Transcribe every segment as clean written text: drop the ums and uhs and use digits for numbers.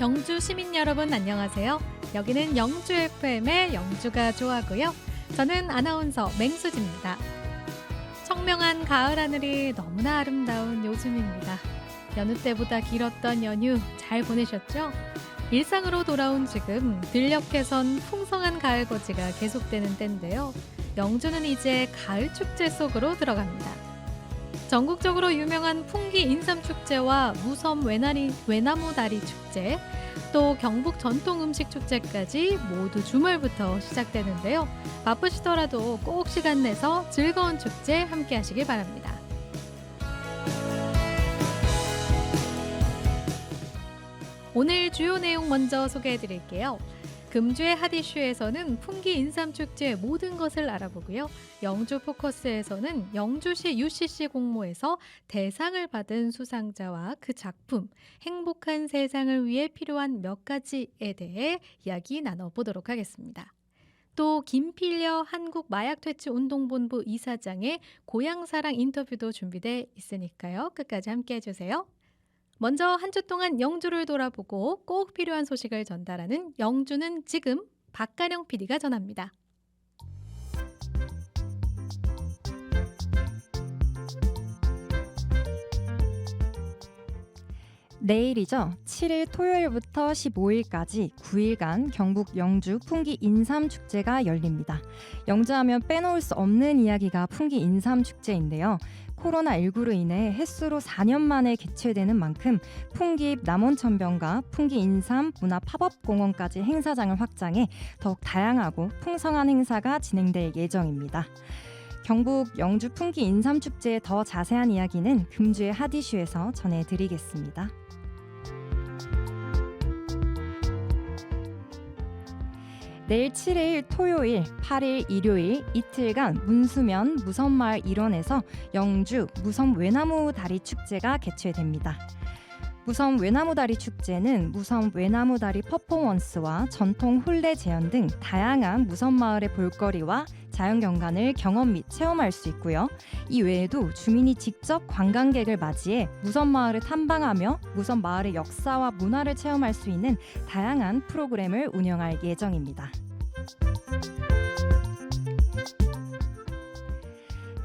영주 시민 여러분 안녕하세요. 여기는 영주 FM의 영주가 좋아하고요. 저는 아나운서 맹수지입니다. 청명한 가을 하늘이 너무나 아름다운 요즘입니다. 여느 때보다 길었던 연휴 잘 보내셨죠? 일상으로 돌아온 지금 들녘 개선 풍성한 가을 거지가 계속되는 때인데요. 영주는 이제 가을 축제 속으로 들어갑니다. 전국적으로 유명한 풍기 인삼축제와 무섬 외나무다리 축제, 또 경북 전통 음식 축제까지 모두 주말부터 시작되는데요. 바쁘시더라도 꼭 시간 내서 즐거운 축제 함께 하시길 바랍니다. 오늘 주요 내용 먼저 소개해 드릴게요. 금주의 핫이슈에서는 풍기 인삼축제의 모든 것을 알아보고요. 영주 포커스에서는 영주시 UCC 공모에서 대상을 받은 수상자와 그 작품, 행복한 세상을 위해 필요한 몇 가지에 대해 이야기 나눠보도록 하겠습니다. 또 김필려 한국마약퇴치운동본부 이사장의 고향사랑 인터뷰도 준비돼 있으니까요. 끝까지 함께 해주세요. 먼저 한 주 동안 영주를 돌아보고 꼭 필요한 소식을 전달하는 영주는 지금 박가령 PD가 전합니다. 내일이죠. 7일 토요일부터 15일까지 9일간 경북 영주 풍기 인삼축제가 열립니다. 영주하면 빼놓을 수 없는 이야기가 풍기 인삼축제인데요. 코로나19로 인해 햇수로 4년 만에 개최되는 만큼 풍기읍 남원천변과 풍기 인삼 문화 팝업공원까지 행사장을 확장해 더욱 다양하고 풍성한 행사가 진행될 예정입니다. 경북 영주 풍기 인삼축제의 더 자세한 이야기는 금주의 핫이슈에서 전해드리겠습니다. 내일 7일 토요일, 8일 일요일 이틀간 문수면 무섬마을 일원에서 영주 무섬 외나무다리 축제가 개최됩니다. 무섬 외나무다리 축제는 무섬 외나무다리 퍼포먼스와 전통 홀레 재현 등 다양한 무섬마을의 볼거리와 자연경관을 경험 및 체험할 수 있고요. 이 외에도 주민이 직접 관광객을 맞이해 무섬마을을 탐방하며 무섬마을의 역사와 문화를 체험할 수 있는 다양한 프로그램을 운영할 예정입니다.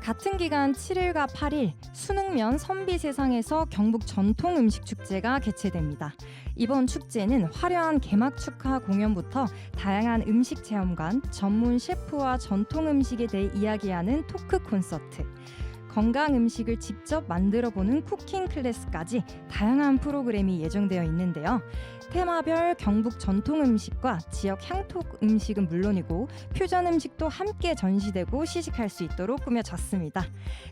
같은 기간 7일과 8일 순흥면 선비세상에서 경북 전통음식축제가 개최됩니다. 이번 축제는 화려한 개막 축하 공연부터 다양한 음식 체험관, 전문 셰프와 전통음식에 대해 이야기하는 토크 콘서트, 건강 음식을 직접 만들어보는 쿠킹 클래스까지 다양한 프로그램이 예정되어 있는데요. 테마별 경북 전통 음식과 지역 향토 음식은 물론이고 퓨전 음식도 함께 전시되고 시식할 수 있도록 꾸며졌습니다.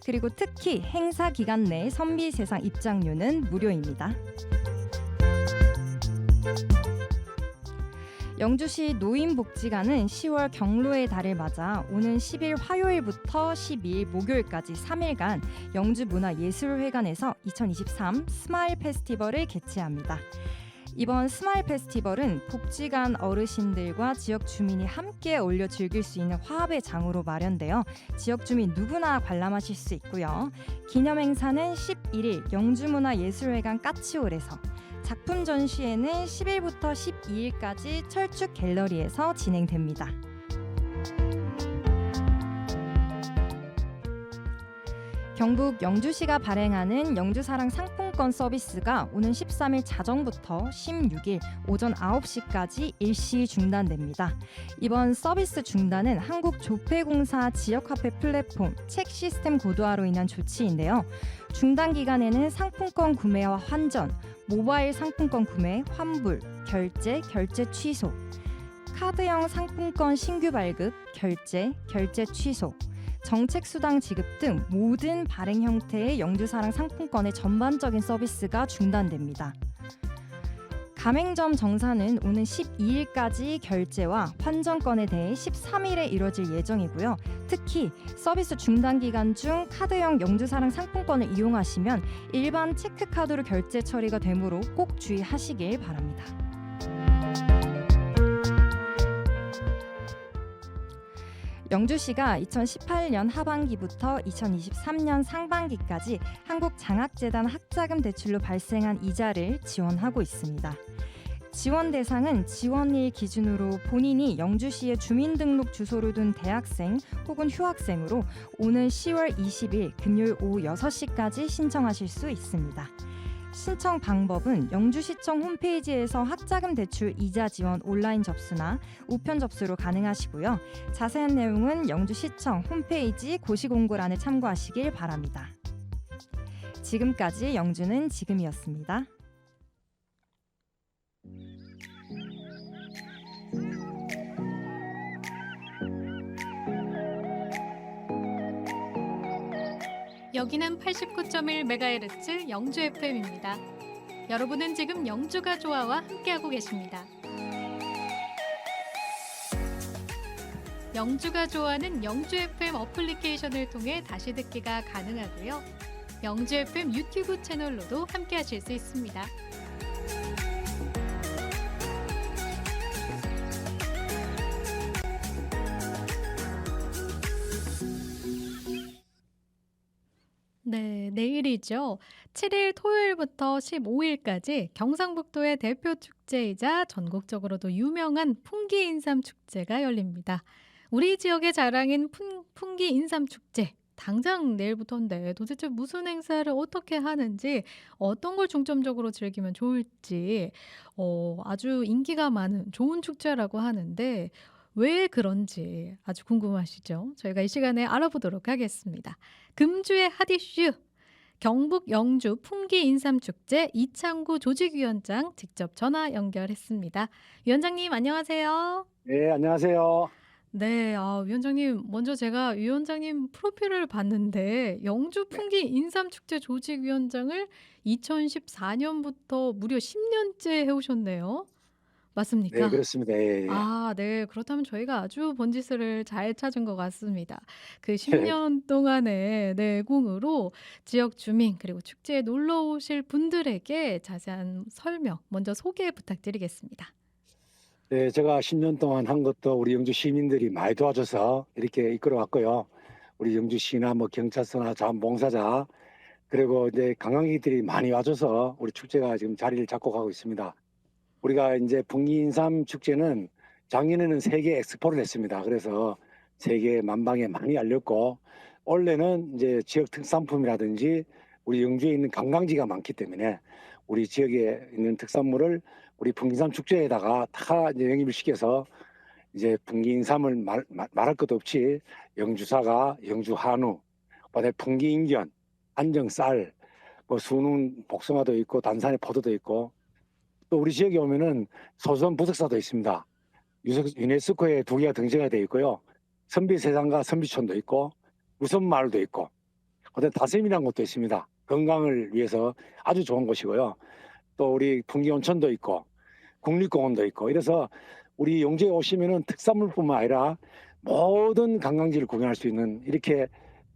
그리고 특히 행사 기간 내 선비세상 입장료는 무료입니다. 영주시 노인복지관은 10월 경로의 달을 맞아 오는 10일 화요일부터 12일 목요일까지 3일간 영주문화예술회관에서 2023 스마일 페스티벌을 개최합니다. 이번 스마일 페스티벌은 복지관 어르신들과 지역 주민이 함께 어울려 즐길 수 있는 화합의 장으로 마련되어 지역 주민 누구나 관람하실 수 있고요. 기념 행사는 11일 영주문화예술회관 까치홀에서, 작품 전시회는 10일부터 12일까지 철쭉 갤러리에서 진행됩니다. 경북 영주시가 발행하는 영주사랑 상품권 서비스가 오는 13일 자정부터 16일 오전 9시까지 일시 중단됩니다. 이번 서비스 중단은 한국조폐공사 지역화폐 플랫폼 책 시스템 고도화로 인한 조치인데요. 중단 기간에는 상품권 구매와 환전, 모바일 상품권 구매, 환불, 결제 취소, 카드형 상품권 신규 발급, 결제 취소, 정책수당 지급 등 모든 발행 형태의 영주사랑 상품권의 전반적인 서비스가 중단됩니다. 가맹점 정산은 오는 12일까지 결제와 환전권에 대해 13일에 이뤄질 예정이고요. 특히 서비스 중단 기간 중 카드형 영주사랑 상품권을 이용하시면 일반 체크카드로 결제 처리가 되므로 꼭 주의하시길 바랍니다. 영주시가 2018년 하반기부터 2023년 상반기까지 한국장학재단 학자금 대출로 발생한 이자를 지원하고 있습니다. 지원 대상은 지원일 기준으로 본인이 영주시에 주민등록 주소를 둔 대학생 혹은 휴학생으로 오는 10월 20일 금요일 오후 6시까지 신청하실 수 있습니다. 신청 방법은 영주시청 홈페이지에서 학자금 대출 이자 지원 온라인 접수나 우편 접수로 가능하시고요. 자세한 내용은 영주시청 홈페이지 고시공고란을 참고하시길 바랍니다. 지금까지 영주는 지금이었습니다. 여기는 89.1MHz 영주 FM입니다. 여러분은 지금 영주가 좋아와 함께하고 계십니다. 영주가 좋아는 영주 FM 어플리케이션을 통해 다시 듣기가 가능하고요. 영주 FM 유튜브 채널로도 함께하실 수 있습니다. 네, 내일이죠. 7일 토요일부터 15일까지 경상북도의 대표 축제이자 전국적으로도 유명한 풍기 인삼 축제가 열립니다. 우리 지역의 자랑인 풍기 인삼 축제. 당장 내일부터인데 도대체 무슨 행사를 어떻게 하는지, 어떤 걸 중점적으로 즐기면 좋을지 아주 인기가 많은 좋은 축제라고 하는데 왜 그런지 아주 궁금하시죠? 저희가 이 시간에 알아보도록 하겠습니다. 금주의 핫 이슈, 경북 영주 풍기 인삼축제 이창구 조직위원장 직접 전화 연결했습니다. 위원장님 안녕하세요. 네, 안녕하세요. 네, 위원장님 먼저 제가 위원장님 프로필을 봤는데 영주 네, 풍기 인삼축제 조직위원장을 2014년부터 무려 10년째 해오셨네요. 네, 맞습니까? 그렇습니다. 예, 예. 네. 그렇다면 저희가 아주 번지스를 잘 찾은 것 같습니다. 그 10년 동안의 내공으로 지역 주민 그리고 축제에 놀러 오실 분들에게 자세한 설명, 먼저 소개 부탁드리겠습니다. 네, 제가 10년 동안 한 것도 우리 영주 시민들이 많이 도와줘서 이렇게 이끌어왔고요. 우리 영주시나 뭐 경찰서나 자원봉사자 그리고 이제 관광객들이 많이 와줘서 우리 축제가 지금 자리를 잡고 가고 있습니다. 우리가 이제 풍기인삼 축제는 작년에는 세계 엑스포를 했습니다. 그래서 세계 만방에 많이 알렸고 올해는 이제 지역 특산품이라든지 우리 영주에 있는 관광지가 많기 때문에 우리 지역에 있는 특산물을 우리 풍기인삼 축제에다가 다 이제 영입을 시켜서 이제 풍기인삼을 말할 것도 없이 영주사과, 영주 한우, 그다음에 풍기인견, 안정쌀, 뭐 순운 복숭아도 있고 단산의 포도도 있고 또 우리 지역에 오면은 소수원 부석사도 있습니다. 유네스코에 2개가 등재가 되어 있고요. 선비세상과 선비촌도 있고 무선마을도 있고 그다음에 다섬이라는 곳도 있습니다. 건강을 위해서 아주 좋은 곳이고요. 또 우리 풍기온천도 있고 국립공원도 있고 이래서 우리 영주에 오시면은 특산물뿐만 아니라 모든 관광지를 구경할 수 있는 이렇게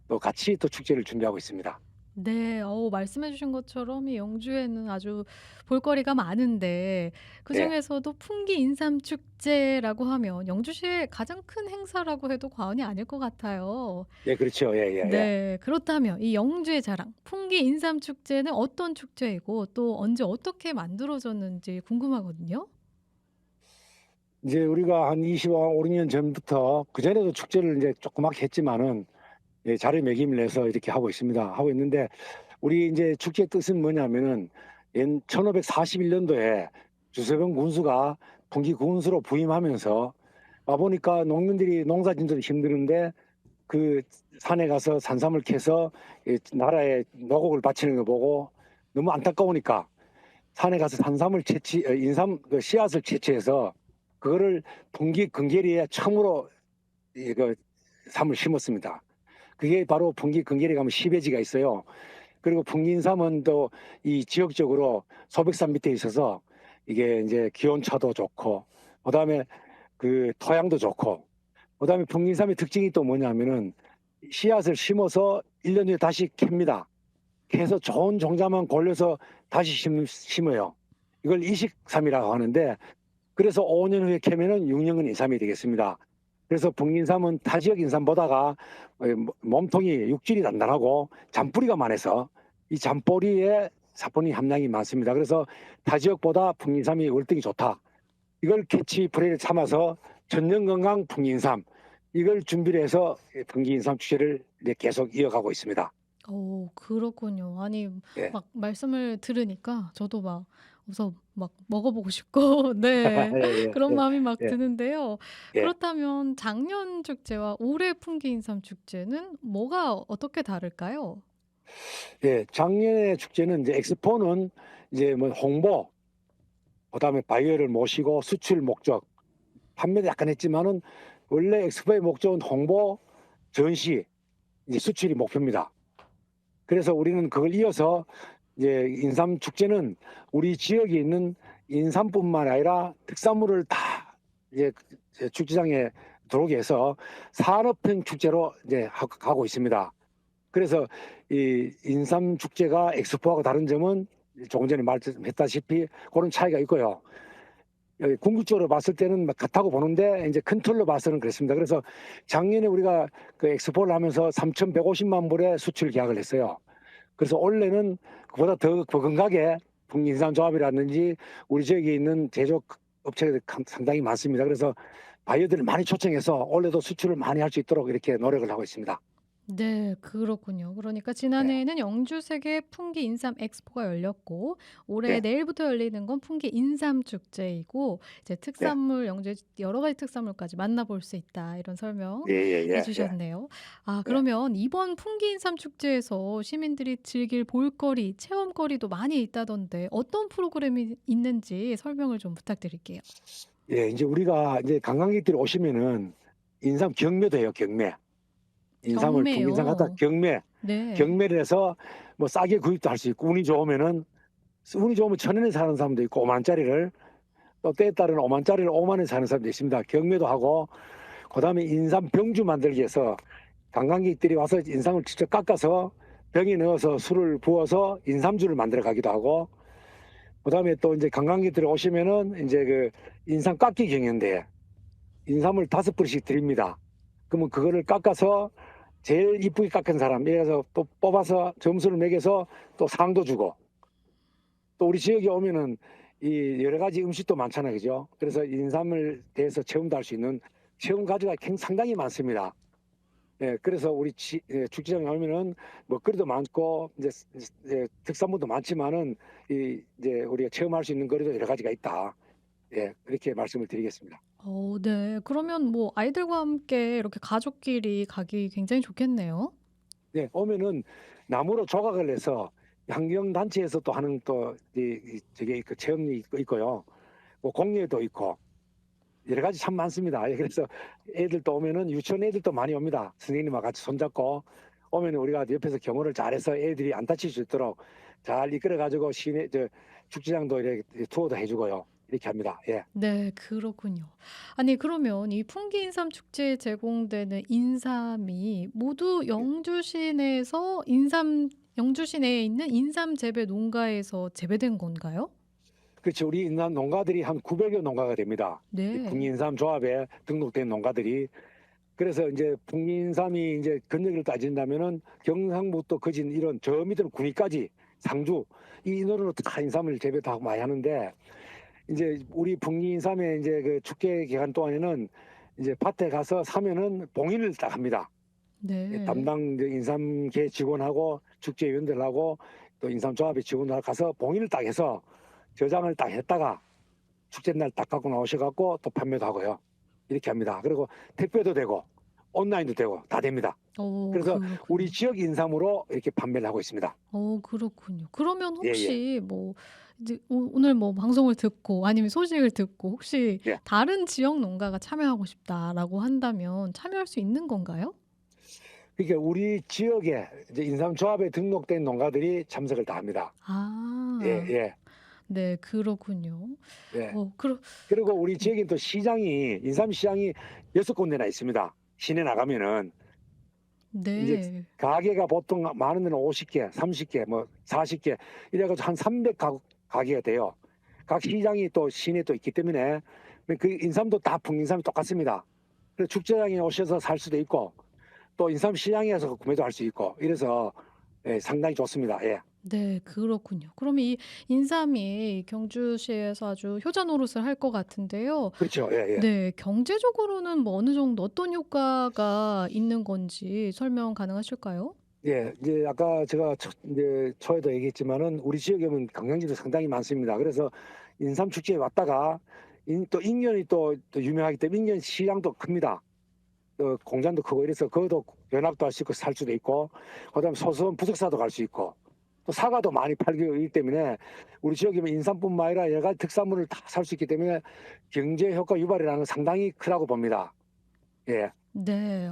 또 같이 또 축제를 준비하고 있습니다. 네. 말씀해 주신 것처럼 이 영주에는 아주 볼거리가 많은데 네, 그중에서도 풍기 인삼 축제라고 하면 영주시의 가장 큰 행사라고 해도 과언이 아닐 것 같아요. 예, 그렇죠. 예, 예, 예. 네. 그렇다면 이 영주의 자랑 풍기 인삼 축제는 어떤 축제이고 또 언제 어떻게 만들어졌는지 궁금하거든요. 이제 우리가 한 25, 6년 전부터 그전에도 축제를 이제 조그맣게 했지만은 예, 자리매김을 해서 이렇게 하고 있습니다. 하고 있는데 우리 이제 축제 뜻은 뭐냐면은 1541년도에 주세병 군수가 풍기 군수로 부임하면서 와 보니까 농민들이 농사짓는데 힘드는데 그 산에 가서 산삼을 캐서 나라에 노곡을 바치는 거 보고 너무 안타까우니까 산에 가서 인삼 그 씨앗을 채취해서 그거를 풍기 근계리에 처음으로 이거 삼을 심었습니다. 그게 바로 풍기 근계리 가면 시베지가 있어요. 그리고 풍기인삼은 또 이 지역적으로 소백산 밑에 있어서 이게 이제 기온차도 좋고 그다음에 그 토양도 좋고 그다음에 풍기인삼의 특징이 또 뭐냐면은 씨앗을 심어서 1년 뒤에 다시 캡니다. 캐서 좋은 종자만 골라서 다시 심어요. 이걸 이식삼이라고 하는데 그래서 5년 후에 캐면은 6년은 인삼이 되겠습니다. 그래서 풍기인삼은 타 지역 인삼보다가 몸통이 육질이 단단하고 잔뿌리가 많아서 이 잔뿌리에 사포닌 함량이 많습니다. 그래서 타 지역보다 풍인삼이 월등히 좋다. 이걸 캐치프레이를 삼아서 천년건강 풍인삼 이걸 준비를 해서 풍기인삼 축제를 이제 계속 이어가고 있습니다. 오, 그렇군요. 아니, 예. 막 말씀을 들으니까 저도 막 우선 막 먹어보고 싶고, 네. 예, 그런 예, 마음이 막 예, 드는데요. 예. 그렇다면 작년 축제와 올해 풍기인삼 축제는 뭐가 어떻게 다를까요? 예, 작년의 축제는 이제 엑스포는 이제 뭐 홍보, 그다음에 바이어를 모시고 수출 목적, 판매도 약간 했지만은 원래 엑스포의 목적은 홍보, 전시, 이제 수출이 목표입니다. 그래서 우리는 그걸 이어서 이제 인삼 축제는 우리 지역에 있는 인삼뿐만 아니라 특산물을 다 이제 축제장에 들어오게 해서 산업형 축제로 이제 가고 있습니다. 그래서 이 인삼 축제가 엑스포하고 다른 점은 조금 전에 말씀했다시피 그런 차이가 있고요. 여기 궁극적으로 봤을 때는 막 같다고 보는데 이제 큰 틀로 봐서는 그렇습니다. 그래서 작년에 우리가 그 엑스포를 하면서 3,150만 불의 수출 계약을 했어요. 그래서 올해는 그보다 더 버금가게 풍인삼조합이라든지 우리 지역에 있는 제조 업체들이 상당히 많습니다. 그래서 바이어들을 많이 초청해서 올해도 수출을 많이 할 수 있도록 이렇게 노력을 하고 있습니다. 네, 그렇군요. 그러니까 네, 지난해에는 영주 세계 풍기 인삼 엑스포가 열렸고, 올해 네, 내일부터 열리는 건 풍기 인삼 축제이고, 이제 네, 특산물, 영주의 여러 가지 특산물까지 만나볼 수 있다. 이런 설명 예, 예, 예, 예, 해주셨네요. 아, 예. 그러면 이번 풍기 인삼 축제에서 시민들이 즐길 볼거리, 체험거리도 많이 있다던데, 어떤 프로그램이 있는지 설명을 좀 부탁드릴게요. 예, 이제 우리가 이제 관광객들이 오시면은 인삼 경매도 해요, 경매. 인삼을 풍인삼 갖다 경매요. 경매, 네. 경매를 해서 뭐 싸게 구입도 할 수 있고 운이 좋으면 1,000원에 사는 사람도 있고 5만짜리를 또 때에 따른 5만짜리를 5만원에 사는 사람도 있습니다. 경매도 하고 그다음에 인삼 병주 만들기 위해서 관광객들이 와서 인삼을 직접 깎아서 병에 넣어서 술을 부어서 인삼주를 만들어 가기도 하고 그다음에 또 이제 관광객들이 오시면은 이제 그 인삼 깎기 경연대회 인삼을 5뿌리씩 드립니다. 그러면 그거를 깎아서 제일 이쁘게 깎은 사람 이래서 또 뽑아서 점수를 매겨서 또 상도 주고 또 우리 지역에 오면은 이 여러 가지 음식도 많잖아요, 그죠? 그래서 인삼을 대해서 체험도 할 수 있는 체험 가지가 상당히 많습니다. 예, 그래서 우리 축제장에 오면은 먹거리도 많고 이제 특산물도 많지만은 이제 우리가 체험할 수 있는 거리도 여러 가지가 있다. 예, 그렇게 말씀을 드리겠습니다. 네. 그러면 뭐 아이들과 함께 이렇게 가족끼리 가기 굉장히 좋겠네요. 네, 오면은 나무로 조각을 해서 환경단체에서 또 하는 저게 그 체험이 있고요. 뭐 공예도 있고 여러 가지 참 많습니다. 예, 그래서 애들도 오면은 유치원 애들도 많이 옵니다. 선생님과 같이 손잡고 오면 우리가 옆에서 경호를 잘해서 애들이 안 다칠 수 있도록 잘 이끌어 가지고 시내 축제장도 이렇게 투어도 해주고요. 이렇게 합니다. 예. 네, 그렇군요. 아니, 그러면 이 풍기인삼 축제에 제공되는 인삼이 모두 영주 시내에서 영주 시내에 있는 인삼 재배 농가에서 재배된 건가요? 그렇죠. 우리 인삼 농가들이 한 900여 농가가 됩니다. 이 네. 풍인삼 조합에 등록된 농가들이 그래서 이제 풍인삼이 이제 근역을 따진다면은 경상북도 거진 이런 저 밑으로 군위까지 상주 이 인원으로 다 인삼을 재배도 하고 많이 하는데 이제 우리 풍인삼의 이제 그 축제 기간 동안에는 이제 밭에 가서 사면은 봉인을 딱 합니다. 네. 담당 이제 인삼계 직원하고 축제위원들하고 또 인삼조합의 직원들 가서 봉인을 딱 해서 저장을 딱 했다가 축제 날 딱 갖고 나오셔갖고 또 판매도 하고요. 이렇게 합니다. 그리고 택배도 되고 온라인도 되고 다 됩니다. 그래서 그렇군요. 우리 지역 인삼으로 이렇게 판매를 하고 있습니다. 그렇군요. 그러면 예, 예, 혹시 뭐 이제 오늘 뭐 방송을 듣고 아니면 소식을 듣고 혹시 예. 다른 지역 농가가 참여하고 싶다라고 한다면 참여할 수 있는 건가요? 그러니까 우리 지역에 이제 인삼조합에 등록된 농가들이 참석을 다 합니다. 예, 아. 예, 네, 그렇군요. 예. 어 그러 그리고 우리 지역에 또 시장이 인삼시장이 6군데나 있습니다. 시내 나가면은 이제 네. 가게가 보통 많은 데는 50개, 30개, 뭐 40개 이래가지고 한 300가게가 돼요. 각 시장이 또 시내에 또 있기 때문에 그 인삼도 다 풍인삼이 똑같습니다. 그래서 축제장에 오셔서 살 수도 있고 또 인삼 시장에서 구매도 할 수 있고 이래서 예, 상당히 좋습니다. 예. 네, 그렇군요. 그럼 이 인삼이 경주시에서 아주 효자 노릇을 할 것 같은데요. 그렇죠. 예예. 네, 경제적으로는 뭐 어느 정도 어떤 효과가 있는 건지 설명 가능하실까요? 예. 이제 아까 제가 이제 초에도 얘기했지만은 우리 지역에 보면 관광지도 상당히 많습니다. 그래서 인삼 축제에 왔다가 또 인연이 또 유명하기 때문에 인연 시장도 큽니다. 공장도 크고 이래서 거기도 연락도 할 수 있고 살 수도 있고, 그다음에 소소한 부석사도 갈 수 있고, 또 사과도 많이 팔기 때문에 우리 지역이면 인삼뿐만 아니라 여러 가지 특산물을 다 살 수 있기 때문에 경제 효과 유발이라는 건 상당히 크다고 봅니다. 예. 네.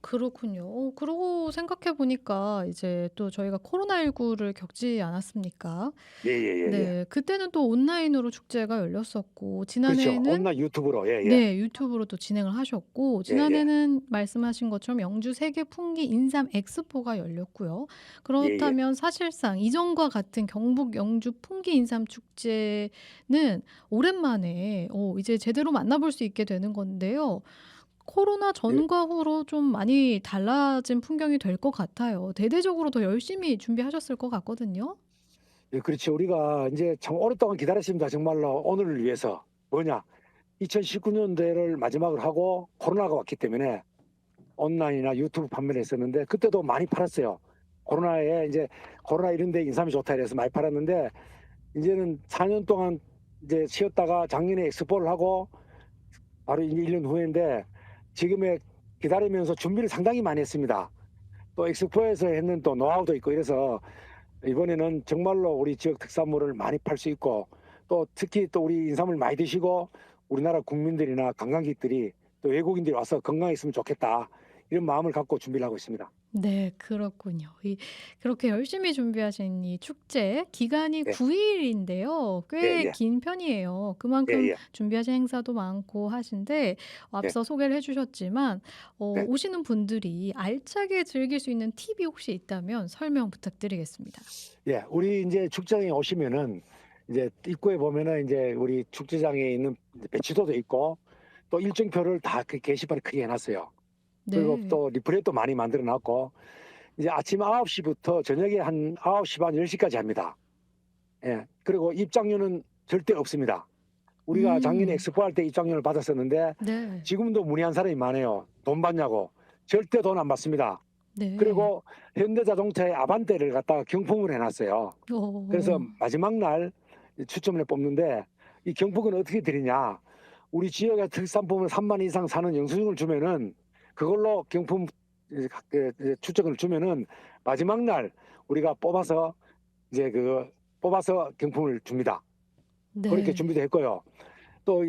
그렇군요. 그러고 생각해 보니까 이제 또 저희가 코로나19를 겪지 않았습니까? 예예예예. 네. 그때는 또 온라인으로 축제가 열렸었고 그렇죠. 지난해에는 온라인 유튜브로. 예예. 네, 유튜브로 또 진행을 하셨고 예예. 지난해는 말씀하신 것처럼 영주 세계 풍기 인삼 엑스포가 열렸고요. 예예. 그렇다면 사실상 이전과 같은 경북 영주 풍기 인삼 축제는 오랜만에 이제 제대로 만나볼 수 있게 되는 건데요. 코로나 예. 전과 후로 좀 많이 달라진 풍경이 될 것 같아요. 대대적으로 더 열심히 준비하셨을 것 같거든요. 예, 그렇죠. 우리가 이제 참 오랫동안 기다렸습니다. 정말로 오늘을 위해서. 뭐냐? 2019년도를 마지막으로 하고 코로나가 왔기 때문에 온라인이나 유튜브 판매를 했었는데 그때도 많이 팔았어요. 코로나에 이제 코로나 이런 데 인삼이 좋다 이래서 많이 팔았는데 이제는 4년 동안 이제 쉬었다가 작년에 엑스포를 하고 바로 이제 1년 후인데 지금에 기다리면서 준비를 상당히 많이 했습니다. 또 엑스포에서 했는 또 노하우도 있고 이래서 이번에는 정말로 우리 지역 특산물을 많이 팔 수 있고 또 특히 또 우리 인삼을 많이 드시고 우리나라 국민들이나 관광객들이 또 외국인들이 와서 건강했으면 좋겠다 이런 마음을 갖고 준비를 하고 있습니다. 네, 그렇군요. 그렇게 열심히 준비하신 이 축제 기간이 예, 9일인데요. 예, 꽤 예, 긴 편이에요. 예, 그만큼 예, 준비하신 행사도 많고 하신데 예, 앞서 소개를 해주셨지만 네. 오시는 분들이 알차게 즐길 수 있는 팁이 혹시 있다면 설명 부탁드리겠습니다. 예, 우리 이제 축제장에 오시면은 이제 입구에 보면은 이제 우리 축제장에 있는 배치도도 있고 또 일정표를 다 그 게시판에 크게 해놨어요. 그리고 네. 또 리플렛도 많이 만들어 놨고 이제 아침 9시부터 저녁에 한 9시 반 10시까지 합니다. 예. 그리고 입장료는 절대 없습니다. 우리가 작년에 음, 엑스포 할 때 입장료를 받았었는데 네. 지금도 문의한 사람이 많아요. 돈 받냐고. 절대 돈 안 받습니다. 네. 그리고 현대자동차의 아반떼를 갖다가 경품을 해놨어요. 그래서 오, 마지막 날 추첨을 뽑는데 이 경품은 어떻게 드리냐. 우리 지역의 특산품을 3만 이상 사는 영수증을 주면은 그걸로 경품 추첨을 주면은 마지막 날 우리가 뽑아서 이제 뽑아서 경품을 줍니다. 그렇게 네. 준비도 했고요. 또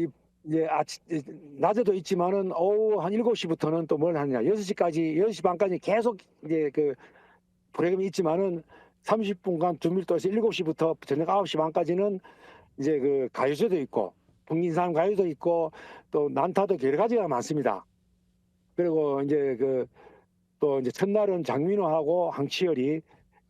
이제 낮에도 있지만은 오후 한 7시부터는 또 뭘 하느냐. 6시까지 6시 반까지 계속 이제 프로그램이 있지만은 30분간 준비를 또 해서 7시부터 저녁 9시 반까지는 이제 가요제도 있고 풍긴산 가요도 있고 또 난타도 여러 가지가 많습니다. 그리고 이제 또 이제 첫날은 장민호하고 황치열이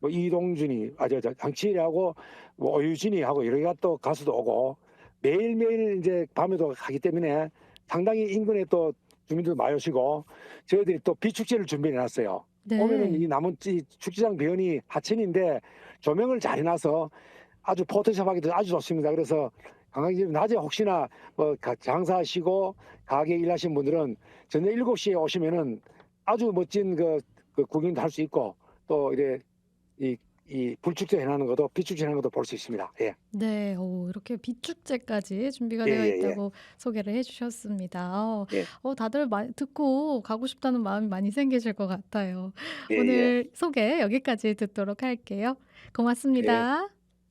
뭐 이동준이 황치열이하고 뭐 오유진이 하고 여러 가지 또 가수도 오고 매일매일 이제 밤에도 하기 때문에 상당히 인근에 또 주민들 많이 오시고 저희들이 또 비축제를 준비해 놨어요. 오면은 네. 이 남은 축제장 배연이 하천인데 조명을 잘 해놔서 아주 포토샵하기도 아주 좋습니다. 그래서 관광객님 낮에 혹시나 뭐 장사하시고 가게 일하시는 분들은 저녁 7시에 오시면은 아주 멋진 구경도 할 수 있고 또 이제 이 불축제 해놓는 것도 비축제 해놓는 것도 볼 수 있습니다. 예. 네. 이렇게 비축제까지 준비가 예, 되어 예, 예. 있다고 소개를 해 주셨습니다. 예. 다들 듣고 가고 싶다는 마음이 많이 생기실 것 같아요. 예, 예. 오늘 소개 여기까지 듣도록 할게요. 예. 고맙습니다.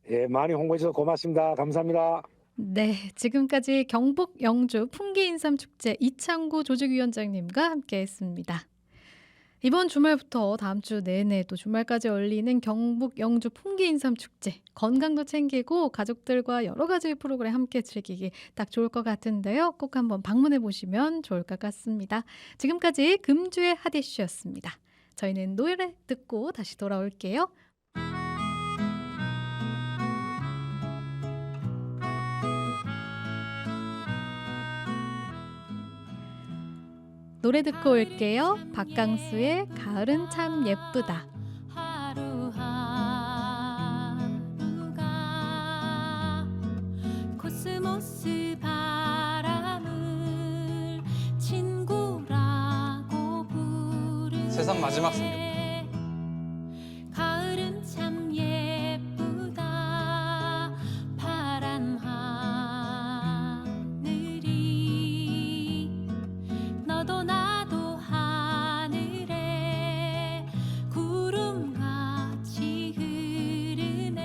예. 많이 홍보해 주셔서 고맙습니다. 감사합니다. 네. 지금까지 경북 영주 풍기인삼축제 이창구 조직위원장님과 함께했습니다. 이번 주말부터 다음 주 내내 또 주말까지 열리는 경북 영주 풍기인삼 축제. 건강도 챙기고 가족들과 여러 가지 프로그램 함께 즐기기 딱 좋을 것 같은데요. 꼭 한번 방문해 보시면 좋을 것 같습니다. 지금까지 금주의 핫이슈였습니다. 저희는 노래 듣고 다시 돌아올게요. 노래 듣고 올게요. 박강수의 가을은 참 예쁘다. 하루하루 세상 마지막 성경. 가을은 참 예쁘다. 파란 하늘이 너도 나도 하늘에 구름같이 흐르네.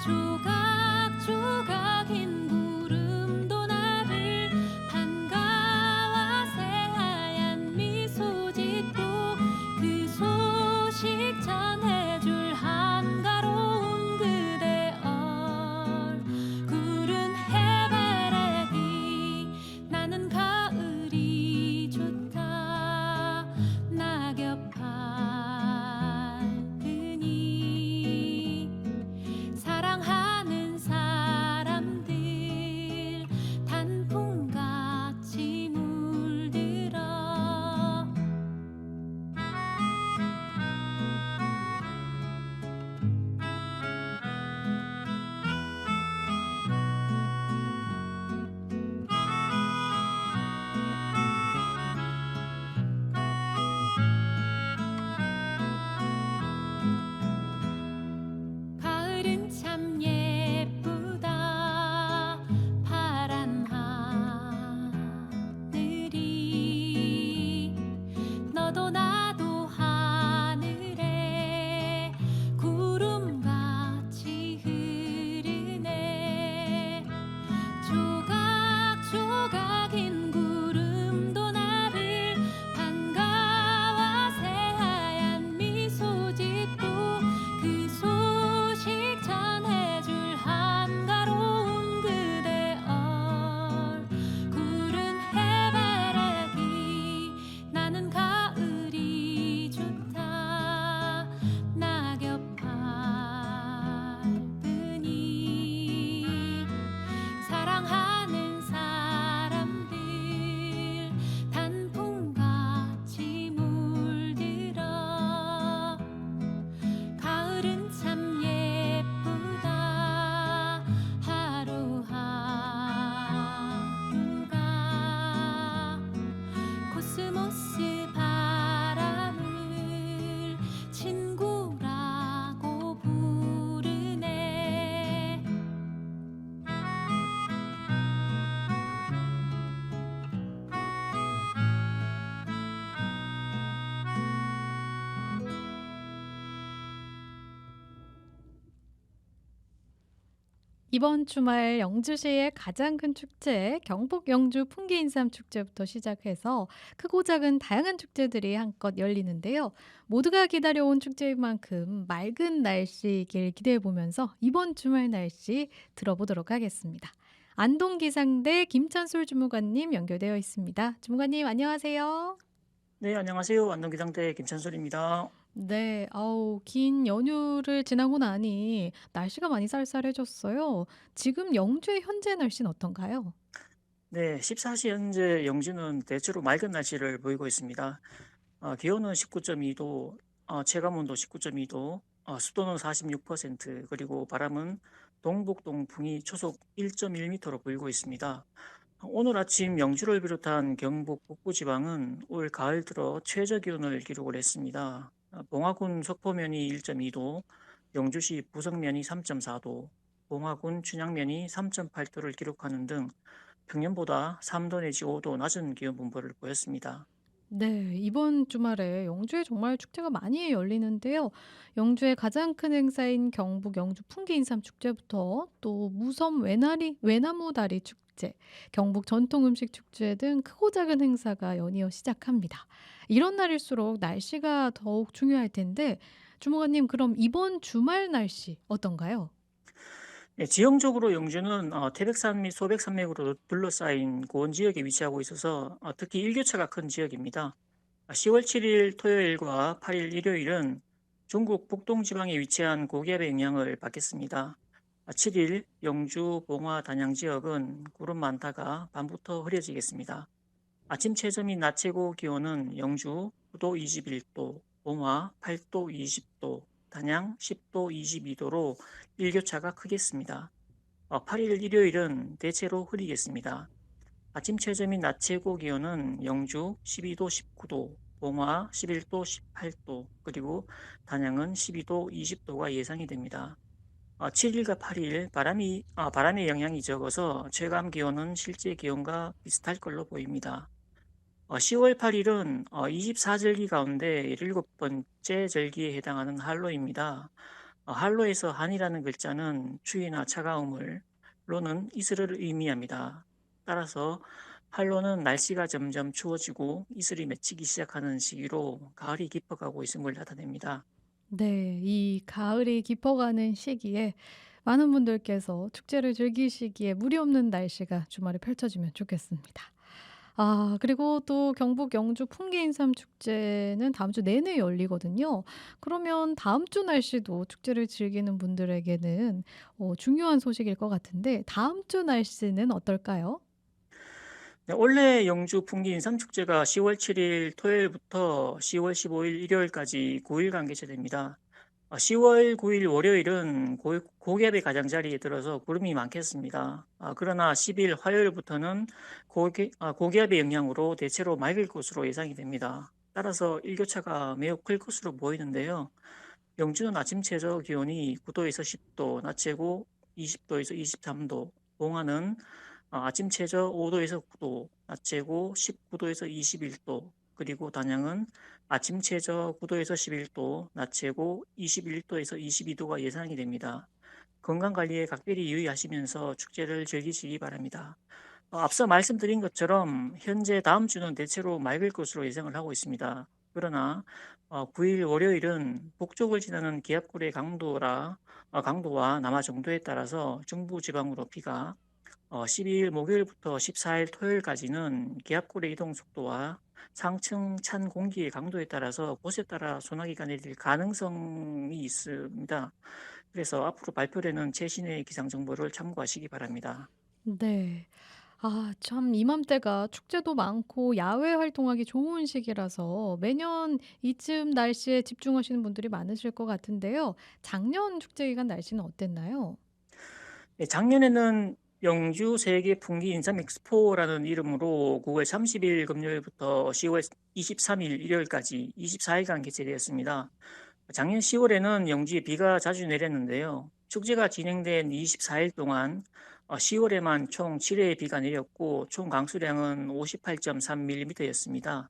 조각조각인 구름도 나를 반가워 새하얀 미소 짓고 그 소식 전해줄 한가로운 그대 얼굴은 해바라기. 나는 가을이 좋다. 낙엽 밟으니 사랑하는 사람들 단풍같이 물들어. 가을은 참 예쁘다. 파란 하늘이 너도 나도 하늘에 구름같이 흐르네. 조각조각인 구름도 나를 반가워 새하얀 미소 짓고 그 소식 전해줄 한가로운 그대 얼굴은 해바라기. 나는 가을이 좋다. 낙엽 밟으니 사랑하는 사람들 단풍같이 물들어. 가을은 참 예쁘다. 하루하루가 코스모스 바람을 친구라고 부르네. 이번 주말 영주시의 가장 큰 축제, 경북 영주 풍기인삼 축제부터 시작해서 크고 작은 다양한 축제들이 한껏 열리는데요. 모두가 기다려온 축제인 만큼 맑은 날씨이길 기대해 보면서 이번 주말 날씨 들어보도록 하겠습니다. 안동기상대 김찬솔 주무관님 연결되어 있습니다. 주무관님 안녕하세요. 네, 안녕하세요. 안동기상대 김찬솔입니다. 네, 긴 연휴를 지나고 나니 날씨가 많이 쌀쌀해졌어요. 지금 영주의 현재 날씨는 어떤가요? 네, 14시 현재 영주는 대체로 맑은 날씨를 보이고 있습니다. 기온은 19.2도, 체감온도 19.2도, 습도는 46%, 그리고 바람은 동북동풍이 초속 1.1m로 불고 있습니다. 오늘 아침 영주를 비롯한 경북 북부 지방은 올 가을 들어 최저 기온을 기록을 했습니다. 봉화군 석포면이 1.2도, 영주시 부석면이 3.4도, 봉화군 춘향면이 3.8도를 기록하는 등 평년보다 3도 내지 5도 낮은 기온 분포를 보였습니다. 네, 이번 주말에 영주에 정말 축제가 많이 열리는데요. 영주의 가장 큰 행사인 경북 영주 풍기인삼 축제부터 또 무섬 외나무다리 축제, 경북 전통 음식 축제 등 크고 작은 행사가 연이어 시작합니다. 이런 날일수록 날씨가 더욱 중요할 텐데, 주무관님 그럼 이번 주말 날씨 어떤가요? 네, 지형적으로 영주는 태백산 및 소백산맥으로 둘러싸인 고원 지역에 위치하고 있어서 특히 일교차가 큰 지역입니다. 10월 7일 토요일과 8일 일요일은 중국 북동지방에 위치한 고기압의 영향을 받겠습니다. 7일 영주, 봉화, 단양 지역은 구름 많다가 밤부터 흐려지겠습니다. 아침 최저 및 낮 최고 기온은 영주 9도 21도, 봉화 8도 20도, 단양 10도 22도로 일교차가 크겠습니다. 8일 일요일은 대체로 흐리겠습니다. 아침 최저 및 낮 최고 기온은 영주 12도 19도, 봉화 11도, 18도, 그리고 단양은 12도, 20도가 예상이 됩니다. 7일과 8일 바람의 영향이 적어서 체감 기온은 실제 기온과 비슷할 걸로 보입니다. 10월 8일은 24절기 가운데 17번째 절기에 해당하는 한로입니다. 한로에서 한이라는 글자는 추위나 차가움을, 로는 이슬을 의미합니다. 따라서 한로는 날씨가 점점 추워지고 이슬이 맺히기 시작하는 시기로 가을이 깊어가고 있음을 나타냅니다. 네, 이 가을이 깊어가는 시기에 많은 분들께서 축제를 즐기시기에 무리 없는 날씨가 주말에 펼쳐지면 좋겠습니다. 그리고 또 경북 영주 풍기인삼 축제는 다음 주 내내 열리거든요. 그러면 다음 주 날씨도 축제를 즐기는 분들에게는 중요한 소식일 것 같은데 다음 주 날씨는 어떨까요? 네, 올해 영주 풍기 인삼축제가 10월 7일 토요일부터 10월 15일 일요일까지 9일간 개최됩니다. 10월 9일 월요일은 고기압의 가장자리에 들어서 구름이 많겠습니다. 그러나 10일 화요일부터는 고기압의 영향으로 대체로 맑을 것으로 예상이 됩니다. 따라서 일교차가 매우 클 것으로 보이는데요. 영주는 아침 최저 기온이 9도에서 10도, 낮 최고 20도에서 23도, 봉화는 아침 최저 5도에서 9도, 낮 최고 19도에서 21도, 그리고 단양은 아침 최저 9도에서 11도, 낮 최고 21도에서 22도가 예상이 됩니다. 건강 관리에 각별히 유의하시면서 축제를 즐기시기 바랍니다. 앞서 말씀드린 것처럼 현재 다음 주는 대체로 맑을 것으로 예상을 하고 있습니다. 그러나 9일 월요일은 북쪽을 지나는 기압골의 강도와 남하 정도에 따라서 중부 지방으로 비가 12일 목요일부터 14일 토요일까지는 기압골의 이동 속도와 상층 찬 공기의 강도에 따라서 곳에 따라 소나기가 내릴 가능성이 있습니다. 그래서 앞으로 발표되는 최신의 기상 정보를 참고하시기 바랍니다. 네. 참 이맘때가 축제도 많고 야외 활동하기 좋은 시기라서 매년 이쯤 날씨에 집중하시는 분들이 많으실 것 같은데요. 작년 축제 기간 날씨는 어땠나요? 네, 작년에는 영주 세계 풍기 인삼 엑스포라는 이름으로 9월 30일 금요일부터 10월 23일 일요일까지 24일간 개최되었습니다. 작년 10월에는 영주에 비가 자주 내렸는데요. 축제가 진행된 24일 동안 10월에만 총 7회의 비가 내렸고 총 강수량은 58.3mm였습니다.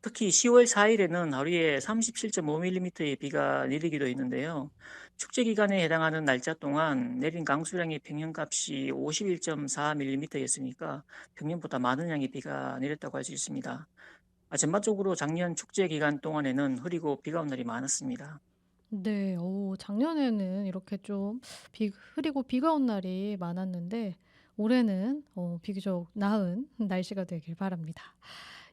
특히 10월 4일에는 하루에 37.5mm의 비가 내리기도 했는데요. 축제 기간에 해당하는 날짜 동안 내린 강수량의 평균값이 51.4mm였으니까 평년보다 많은 양의 비가 내렸다고 할 수 있습니다. 전반적으로 작년 축제 기간 동안에는 흐리고 비가 온 날이 많았습니다. 네. 작년에는 이렇게 좀 흐리고 비가 온 날이 많았는데 올해는 비교적 나은 날씨가 되길 바랍니다.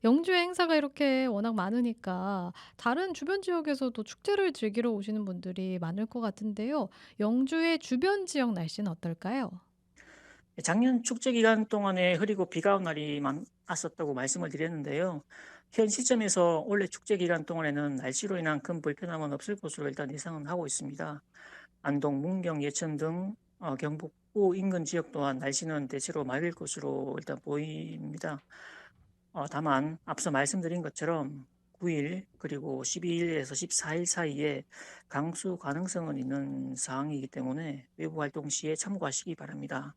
영주의 행사가 이렇게 워낙 많으니까 다른 주변 지역에서도 축제를 즐기러 오시는 분들이 많을 것 같은데요. 영주의 주변 지역 날씨는 어떨까요? 작년 축제 기간 동안에 흐리고 비가 온 날이 많았었다고 말씀을 드렸는데요. 현 시점에서 올해 축제 기간 동안에는 날씨로 인한 큰 불편함은 없을 것으로 일단 예상은 하고 있습니다. 안동, 문경, 예천 등 경북부 인근 지역 또한 날씨는 대체로 맑을 것으로 일단 보입니다. 다만 앞서 말씀드린 것처럼 9일 그리고 12일에서 14일 사이에 강수 가능성은 있는 상황이기 때문에 외부 활동 시에 참고하시기 바랍니다.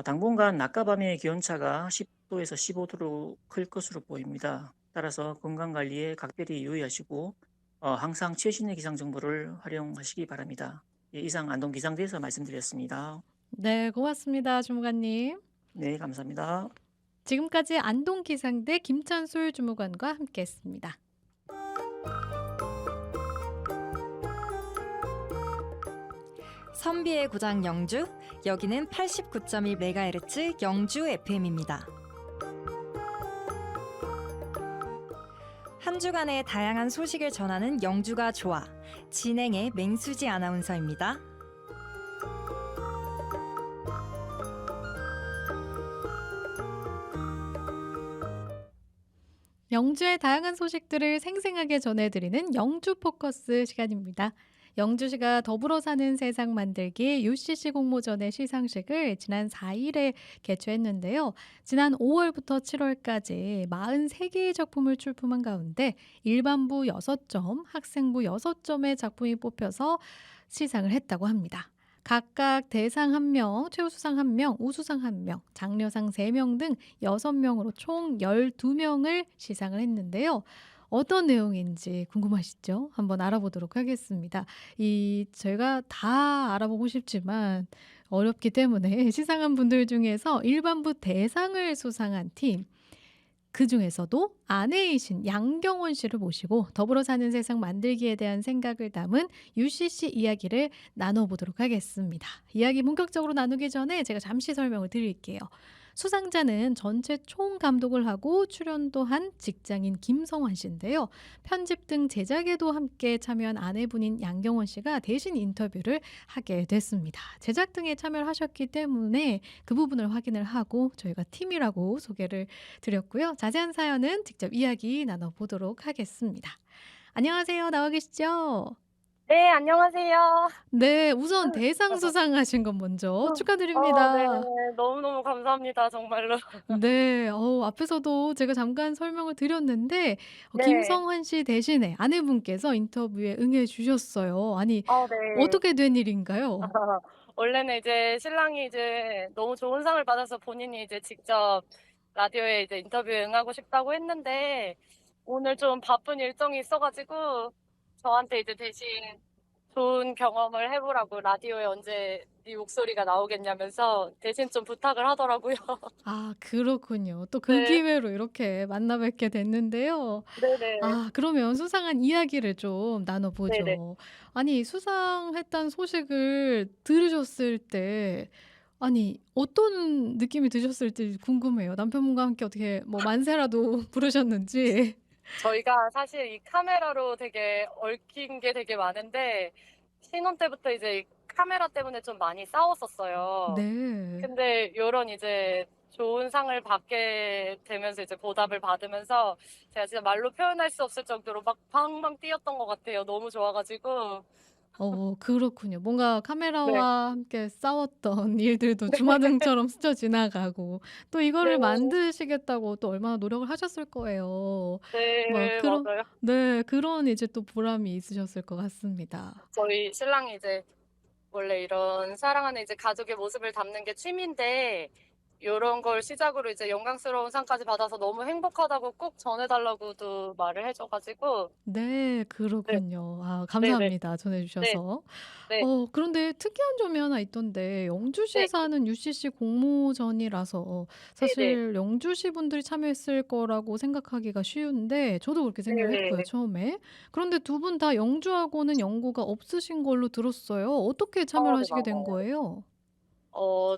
당분간 낮과 밤의 기온차가 10도에서 15도로 클 것으로 보입니다. 따라서 건강관리에 각별히 유의하시고 항상 최신의 기상 정보를 활용하시기 바랍니다. 예, 이상 안동기상대에서 말씀드렸습니다. 네, 고맙습니다, 주무관님. 네, 감사합니다. 지금까지 안동기상대 김찬솔 주무관과 함께했습니다. 선비의 고장 영주, 여기는 89.1MHz 영주 FM입니다. 한 주간의 다양한 소식을 전하는 영주가 좋아, 진행의 맹수지 아나운서입니다. 영주의 다양한 소식들을 생생하게 전해드리는 영주 포커스 시간입니다. 영주시가 더불어 사는 세상 만들기 UCC 공모전의 시상식을 지난 4일에 개최했는데요. 지난 5월부터 7월까지 43개의 작품을 출품한 가운데 일반부 6점, 학생부 6점의 작품이 뽑혀서 시상을 했다고 합니다. 각각 대상 1명, 최우수상 1명, 우수상 1명, 장려상 3명 등 6명으로 총 12명을 시상을 했는데요. 어떤 내용인지 궁금하시죠? 한번 알아보도록 하겠습니다. 제가 다 알아보고 싶지만 어렵기 때문에 시상한 분들 중에서 일반부 대상을 수상한 팀, 그중에서도 아내이신 양경원 씨를 모시고 더불어 사는 세상 만들기에 대한 생각을 담은 UCC 이야기를 나눠보도록 하겠습니다. 이야기 본격적으로 나누기 전에 제가 잠시 설명을 드릴게요. 수상자는 전체 총 감독을 하고 출연도 한 직장인 김성환 씨인데요. 편집 등 제작에도 함께 참여한 아내분인 양경원 씨가 대신 인터뷰를 하게 됐습니다. 제작 등에 참여를 하셨기 때문에 그 부분을 확인을 하고 저희가 팀이라고 소개를 드렸고요. 자세한 사연은 직접 이야기 나눠보도록 하겠습니다. 안녕하세요. 나와 계시죠? 네, 안녕하세요. 네, 우선 대상 수상하신 건 먼저 네, 축하드립니다. 너무너무 감사합니다, 정말로. 네. 앞에서도 제가 잠깐 설명을 드렸는데 네. 김성환 씨 대신에 아내분께서 인터뷰에 응해 주셨어요. 아니 네. 어떻게 된 일인가요? 원래는 이제 신랑이 이제 너무 좋은 상을 받아서 본인이 이제 직접 라디오에 이제 인터뷰에 응하고 싶다고 했는데, 오늘 좀 바쁜 일정이 있어가지고, 저한테 이제 대신 좋은 경험을 해보라고 라디오에 언제 네 목소리가 나오겠냐면서 대신 좀 부탁을 하더라고요. 아 그렇군요. 또 그 네, 기회로 이렇게 만나 뵙게 됐는데요. 네네, 그러면 수상한 이야기를 좀 나눠 네네. 보죠. 아니 수상했다는 소식을 들으셨을 때 어떤 느낌이 드셨을지 궁금해요. 남편분과 함께 어떻게 뭐 만세라도 부르셨는지. 저희가 사실 이 카메라로 되게 얽힌 게 되게 많은데, 신혼 때부터 이제 이 카메라 때문에 좀 많이 싸웠었어요. 네. 근데 요런 이제 좋은 상을 받게 되면서 이제 보답을 받으면서 제가 진짜 말로 표현할 수 없을 정도로 막 방방 뛰었던 것 같아요. 너무 좋아가지고. 그렇군요. 뭔가 네. 카메라와 함께 싸웠던 일들도 주마등처럼 스쳐 지나가고 또 이거를 네. 만드시겠다고 또 얼마나 노력을 하셨을 거예요. 막 네, 그런 맞아요. 네. 그런 이제 또 보람이 있으셨을 것 같습니다. 저희 신랑이 이제 원래 이런 사랑하는 이제 가족의 모습을 담는 게 취미인데, 요런 걸 시작으로 이제 영광스러운 상까지 받아서 너무 행복하다고 꼭 전해달라고도 말을 해줘가지고. 네. 네, 그렇군요. 네네, 감사합니다. 전해 네, 주셔서. 네, 그런데 특이한 점이 하나 있던데 네, 영주시에서 하는 UCC 공모전이라서 네네, 사실 영주시 분들이 참여했을 거라고 생각하기가 쉬운데 저도 그렇게 생각을 했고요, 네네. 처음에. 그런데 두 분 다 영주하고는 연고가 없으신 걸로 들었어요. 어떻게 참여를 네, 하시게 된 맞아요. 거예요?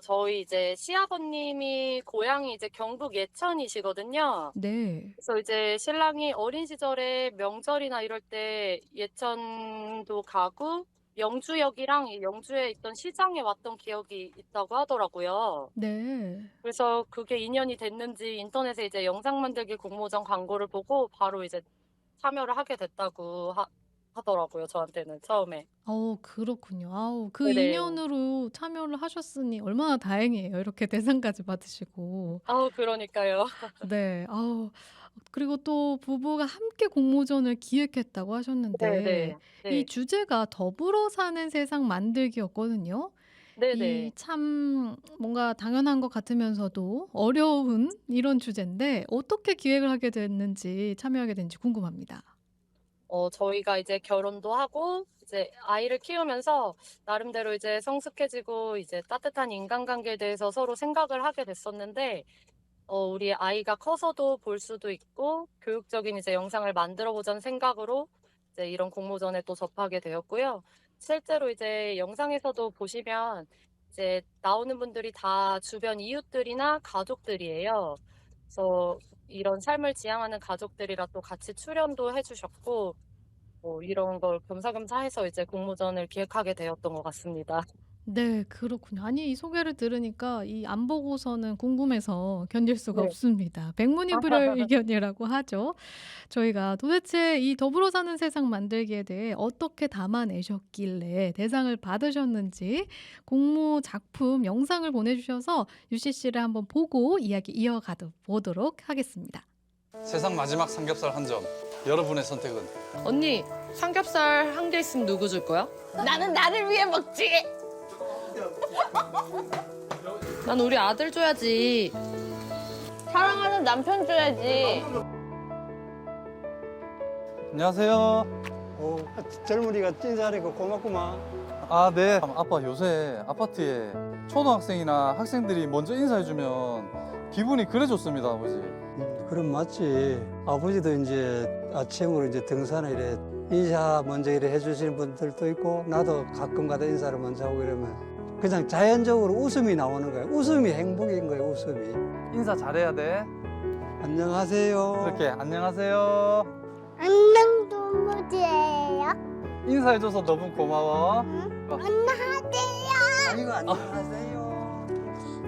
저희 이제 시아버님이 고향이 이제 경북 예천이시거든요. 네. 그래서 이제 신랑이 어린 시절에 명절이나 이럴 때 예천도 가고 영주역이랑 이 영주에 있던 시장에 왔던 기억이 있다고 하더라고요. 네. 그래서 그게 인연이 됐는지 인터넷에 이제 영상 만들기 공모전 광고를 보고 바로 이제 참여를 하게 됐다고 하더라고요. 저한테는 처음에. 그렇군요. 그 네네. 인연으로 참여를 하셨으니 얼마나 다행이에요. 이렇게 대상까지 받으시고. 그러니까요. 네. 그리고 또 부부가 함께 공모전을 기획했다고 하셨는데 네네. 이 네. 주제가 더불어 사는 세상 만들기였거든요. 이 네네. 참 뭔가 당연한 것 같으면서도 어려운 이런 주제인데 어떻게 기획을 하게 됐는지 참여하게 된지 궁금합니다. 저희가 이제 결혼도 하고 이제 아이를 키우면서 나름대로 이제 성숙해지고 이제 따뜻한 인간관계에 대해서 서로 생각을 하게 됐었는데, 우리 아이가 커서도 볼 수도 있고 교육적인 이제 영상을 만들어 보자는 생각으로 이제 이런 공모전에 또 접하게 되었고요. 실제로 이제 영상에서도 보시면 이제 나오는 분들이 다 주변 이웃들이나 가족들이에요. 그래서 이런 삶을 지향하는 가족들이라 또 같이 출연도 해주셨고, 이런 걸 겸사겸사 해서 이제 공모전을 기획하게 되었던 것 같습니다. 네, 그렇군요. 아니, 이 소개를 들으니까 이 안 보고서는 궁금해서 견딜 수가 네. 없습니다. 백문이불여 의견이라고 하죠. 저희가 도대체 이 더불어 사는 세상 만들기에 대해 어떻게 담아내셨길래 대상을 받으셨는지 공모 작품 영상을 보내주셔서 UCC를 한번 보고 이야기 보도록 하겠습니다. 세상 마지막 삼겹살 한 점. 여러분의 선택은? 언니, 삼겹살 한 개 있으면 누구 줄 거야? 나는 나를 위해 먹지. 난 우리 아들 줘야지. 사랑하는 남편 줘야지. 안녕하세요. 젊은이가 인사하니까 고맙구만. 아, 네. 아빠 요새 아파트에 초등학생이나 학생들이 먼저 인사해주면 기분이 그래 좋습니다, 아버지. 그럼 맞지. 아버지도 이제 아침으로 이제 등산에 이래 인사 먼저 이래 해주시는 분들도 있고 나도 가끔가다 인사를 먼저 하고 이러면 그냥 자연적으로 웃음이 나오는 거야. 웃음이 행복인 거야, 웃음이. 인사 잘해야 돼. 안녕하세요. 이렇게 안녕하세요. 안녕 동무지예요. 인사해줘서 너무 고마워. 안녕하세요. 아이고 안녕하세요.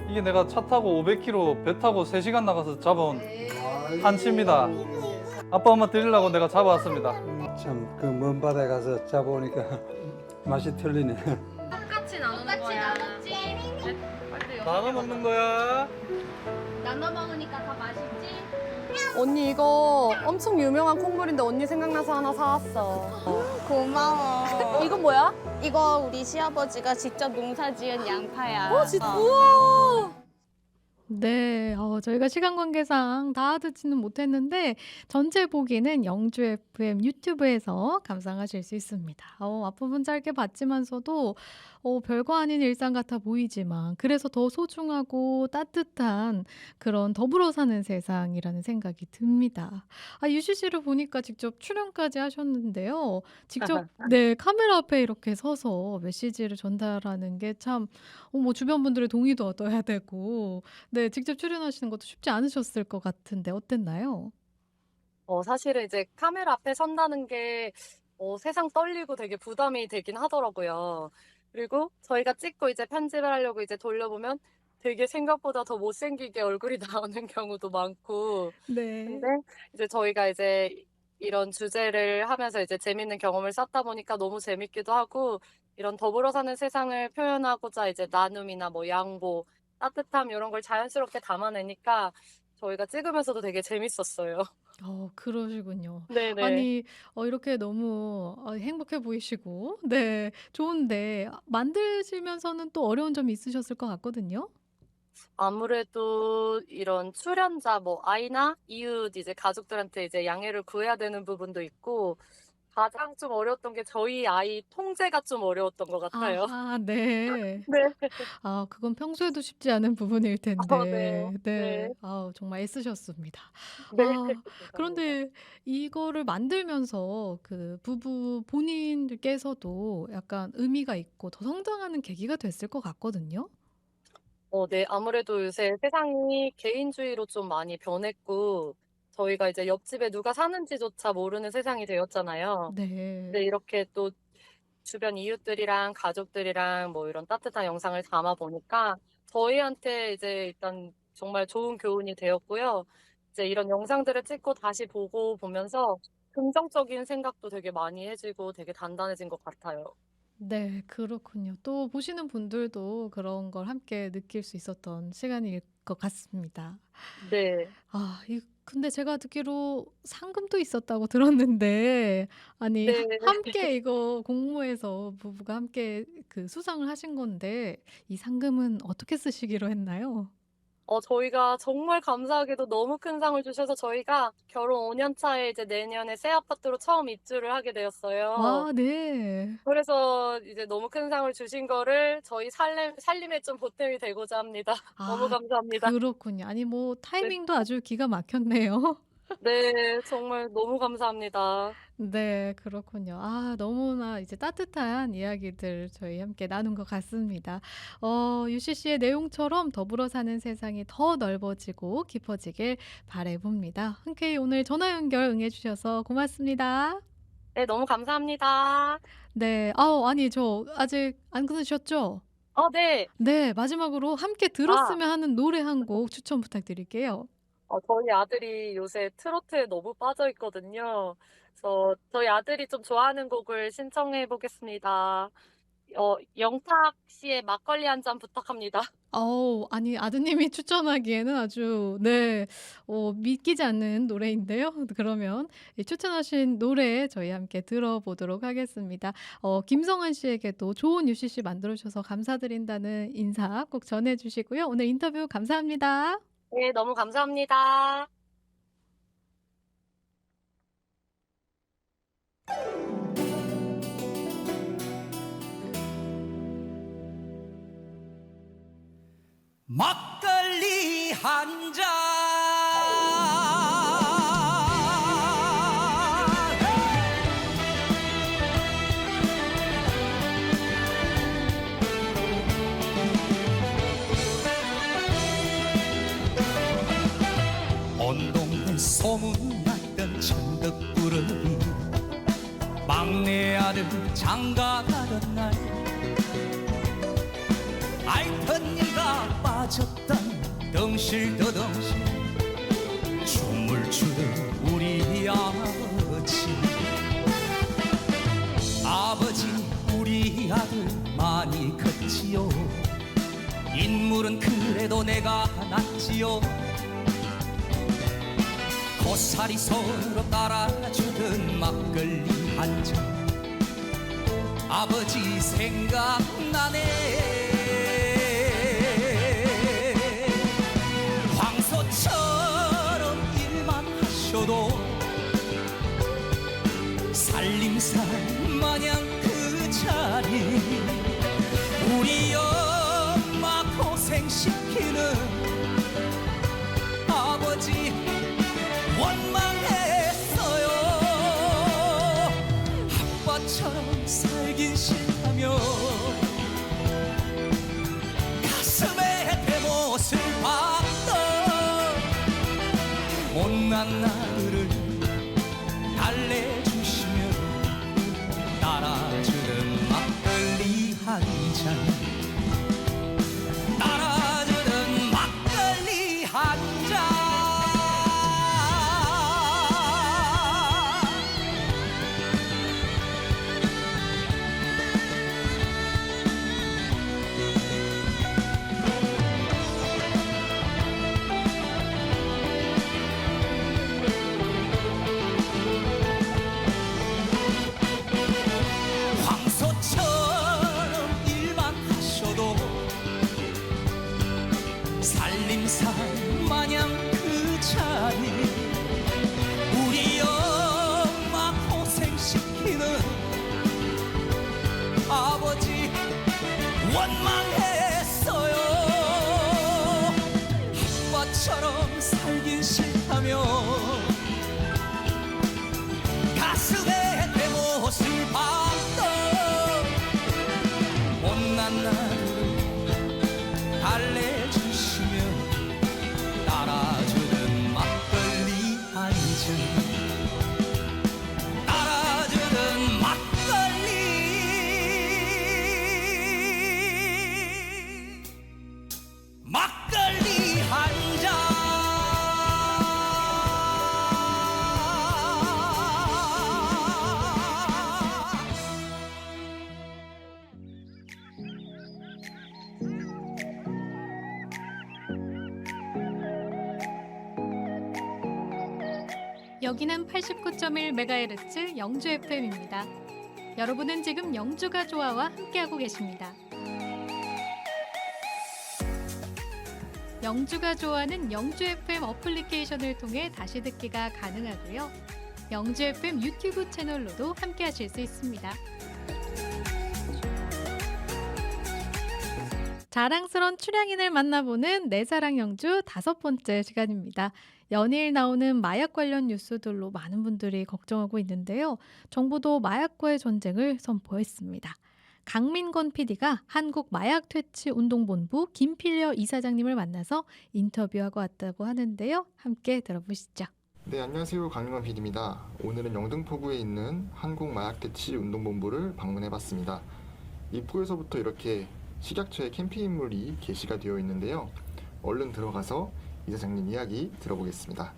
이게 내가 차 타고 500km 배 타고 3시간 나가서 잡아온 한치입니다. 아빠 엄마 드리려고 내가 잡아왔습니다. 참 그 먼 바다에 가서 잡아오니까 맛이 틀리네. 똑같이 나누는 거야. 나눠 먹는 거야. 나눠 먹으니까 더 맛있지? 언니 이거 엄청 유명한 콩물인데 언니 생각나서 하나 사왔어. 고마워. 이건 뭐야? 이거 우리 시아버지가 직접 농사지은 양파야. 우와! 네, 저희가 시간 관계상 다 듣지는 못했는데 전체 보기는 영주 FM 유튜브에서 감상하실 수 있습니다. 앞부분 짧게 봤지만서도 별거 아닌 일상 같아 보이지만 그래서 더 소중하고 따뜻한 그런 더불어 사는 세상이라는 생각이 듭니다. UCC를 보니까 직접 출연까지 하셨는데요. 직접 네, 카메라 앞에 이렇게 서서 메시지를 전달하는 게 참 뭐 주변 분들의 동의도 얻어야 되고 네, 직접 출연하시는 것도 쉽지 않으셨을 것 같은데 어땠나요? 사실은 이제 카메라 앞에 선다는 게 세상 떨리고 되게 부담이 되긴 하더라고요. 그리고 저희가 찍고 이제 편집을 하려고 이제 돌려보면 되게 생각보다 더 못생기게 얼굴이 나오는 경우도 많고. 네. 근데 이제 저희가 이제 이런 주제를 하면서 이제 재밌는 경험을 쌓다 보니까 너무 재밌기도 하고 이런 더불어 사는 세상을 표현하고자 이제 나눔이나 뭐 양보, 따뜻함 이런 걸 자연스럽게 담아내니까 저희가 찍으면서도 되게 재밌었어요. 그러시군요. 네네. 아니, 이렇게 너무 행복해 보이시고, 네, 좋은데, 만드시면서는 또 어려운 점이 있으셨을 것 같거든요. 아무래도 이런 출연자, 뭐 아이나 이웃 이제 가족들한테 이제 양해를 구해야 되는 부분도 있고, 가장 좀 어려웠던 게 저희 아이 통제가 좀 어려웠던 것 같아요. 네. 네. 그건 평소에도 쉽지 않은 부분일 네. 텐데, 네. 네. 정말 애쓰셨습니다. 네. 그런데 이거를 만들면서 그 부부 본인들께서도 약간 의미가 있고 더 성장하는 계기가 됐을 것 같거든요. 네. 아무래도 요새 세상이 개인주의로 좀 많이 변했고, 저희가 이제 옆집에 누가 사는지조차 모르는 세상이 되었잖아요. 네. 근데 이렇게 또 주변 이웃들이랑 가족들이랑 뭐 이런 따뜻한 영상을 담아 보니까 저희한테 이제 일단 정말 좋은 교훈이 되었고요. 이제 이런 영상들을 찍고 다시 보고 보면서 긍정적인 생각도 되게 많이 해지고 되게 단단해진 것 같아요. 네, 그렇군요. 또 보시는 분들도 그런 걸 함께 느낄 수 있었던 시간일 것 같습니다. 네. 근데 제가 듣기로 상금도 있었다고 들었는데, 아니, 네. 함께 이거 공모해서 부부가 함께 그 수상을 하신 건데, 이 상금은 어떻게 쓰시기로 했나요? 저희가 정말 감사하게도 너무 큰 상을 주셔서 저희가 결혼 5년 차에 이제 내년에 새 아파트로 처음 입주를 하게 되었어요. 네. 그래서 이제 너무 큰 상을 주신 거를 저희 살림에 좀 보탬이 되고자 합니다. 너무 감사합니다. 그렇군요. 아니, 뭐, 타이밍도 아주 기가 막혔네요. 네, 정말 너무 감사합니다. 네, 그렇군요. 너무나 이제 따뜻한 이야기들 저희 함께 나눈 것 같습니다. UCC의 내용처럼 더불어 사는 세상이 더 넓어지고 깊어지길 바라봅니다. 흔쾌히 오늘 전화 연결 응해주셔서 고맙습니다. 네, 너무 감사합니다. 네, 아니, 저 아직 안 끊으셨죠? 네. 네, 마지막으로 함께 들었으면 하는 노래 한 곡 추천 부탁드릴게요. 저희 아들이 요새 트로트에 너무 빠져 있거든요. 그래서 저희 아들이 좀 좋아하는 곡을 신청해 보겠습니다. 영탁 씨의 막걸리 한 잔 부탁합니다. 아니 아드님이 추천하기에는 아주 네, 믿기지 않는 노래인데요. 그러면 이 추천하신 노래 저희 함께 들어보도록 하겠습니다. 김성환 씨에게도 좋은 UCC 만들어 주셔서 감사드린다는 인사 꼭 전해 주시고요. 오늘 인터뷰 감사합니다. 네, 너무 감사합니다. 막걸리 한 잔. 온 동네 소문났던 천덕꾸러기 막내 아들 장가가던 날 알던 이가 빠졌던 덩실더덩실 춤을 추던 우리 아버지 우리 아들 많이 컸지요. 인물은 그래도 내가 낫지요. 고사리 서로 따라주던 막걸리 한 잔 아버지 생각나네. 황소처럼 일만 하셔도 살림살 마냥 그 자리 우리 엄마 고생시키는 아버지 원망했어요. 아빠처럼 살긴 싫다며 가슴에 대못을 박던 못난 아들을 달래주시며 따라주는 막걸리 한 잔 따라주는 막걸리 한 잔. 황소처럼 일만 하셔도 살림살 마냥 그 자리 우리 엄마 고생시키는 아버지 원망했어요. 아빠처럼 살긴 싫다며 가슴에 대못을 박던 못난 아들을 달래주시며 따라주는 막걸리 한 잔 따라주는 막걸리 한 잔. 여기는 89.1MHz 영주 FM입니다. 여러분은 지금 영주가 좋아와 함께하고 계십니다. 영주가 좋아하는 영주 FM 어플리케이션을 통해 다시 듣기가 가능하고요. 영주 FM 유튜브 채널로도 함께하실 수 있습니다. 자랑스러운 출향인을 만나보는 내 사랑 영주 5번째 시간입니다. 연일 나오는 마약 관련 뉴스들로 많은 분들이 걱정하고 있는데요. 정부도 마약과의 전쟁을 선포했습니다. 강민건 PD가 한국 마약 퇴치 운동본부 김필려 이사장님을 만나서 인터뷰하고 왔다고 하는데요. 함께 들어보시죠. 네, 안녕하세요. 강민건 PD입니다. 오늘은 영등포구에 있는 한국 마약 퇴치 운동본부를 방문해봤습니다. 입구에서부터 이렇게 식약처의 캠페인물이 게시가 되어 있는데요. 얼른 들어가서 이사장님 이야기 들어보겠습니다.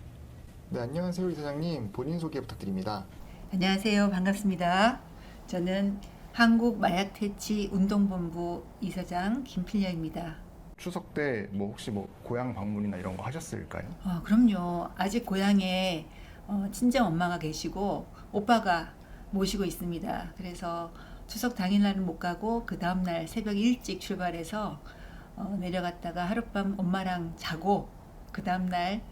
네, 안녕하세요 이사장님. 본인 소개 부탁드립니다. 안녕하세요. 반갑습니다. 저는 한국마약퇴치운동본부 이사장 김필녀입니다. 추석 때 혹시 고향 방문이나 이런 거 하셨을까요? 그럼요. 아직 고향에 친정 엄마가 계시고 오빠가 모시고 있습니다. 그래서 추석 당일날은 못 가고 그 다음날 새벽 일찍 출발해서 내려갔다가 하룻밤 엄마랑 자고 그 다음날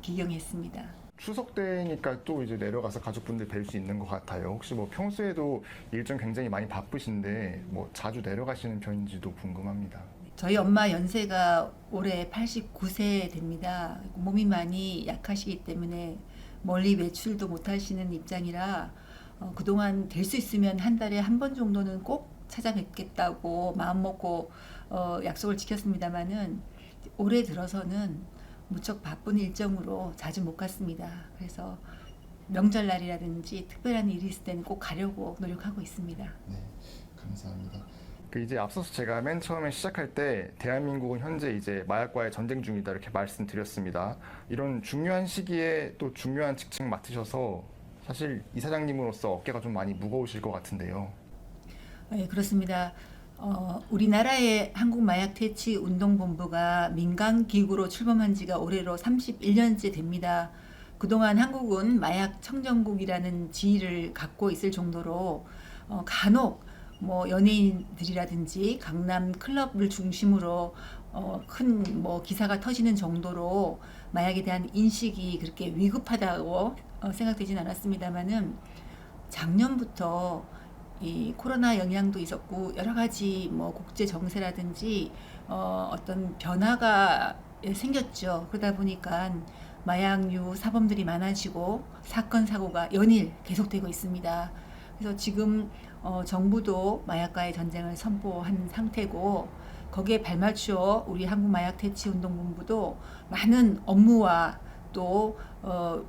기경했습니다. 추석 때니까 또 이제 내려가서 가족분들 뵐 수 있는 것 같아요. 혹시 평소에도 일정 굉장히 많이 바쁘신데 자주 내려가시는 편인지도 궁금합니다. 저희 엄마 연세가 올해 89세 됩니다. 몸이 많이 약하시기 때문에 멀리 외출도 못 하시는 입장이라 그동안 될 수 있으면 한 달에 한 번 정도는 꼭 찾아뵙겠다고 마음먹고 약속을 지켰습니다마는 올해 들어서는 무척 바쁜 일정으로 자주 못 갔습니다. 그래서 명절날이라든지 특별한 일이 있을 때는 꼭 가려고 노력하고 있습니다. 네, 감사합니다. 이제 앞서서 제가 맨 처음에 시작할 때 대한민국은 현재 이제 마약과의 전쟁 중이다 이렇게 말씀드렸습니다. 이런 중요한 시기에 또 중요한 직책 맡으셔서 사실 이사장님으로서 어깨가 좀 많이 무거우실 것 같은데요. 네, 그렇습니다. 우리나라의 한국마약퇴치운동본부가 민간기구로 출범한 지가 올해로 31년째 됩니다. 그동안 한국은 마약 청정국이라는 지위를 갖고 있을 정도로 간혹 연예인들이라든지 강남 클럽을 중심으로 큰 기사가 터지는 정도로 마약에 대한 인식이 그렇게 위급하다고 생각되진 않았습니다만은 작년부터 이 코로나 영향도 있었고 여러 가지 국제 정세라든지 어떤 변화가 생겼죠. 그러다 보니까 마약류 사범들이 많아지고 사건 사고가 연일 계속되고 있습니다. 그래서 지금 정부도 마약과의 전쟁을 선포한 상태고 거기에 발맞추어 우리 한국마약퇴치운동본부도 많은 업무와 또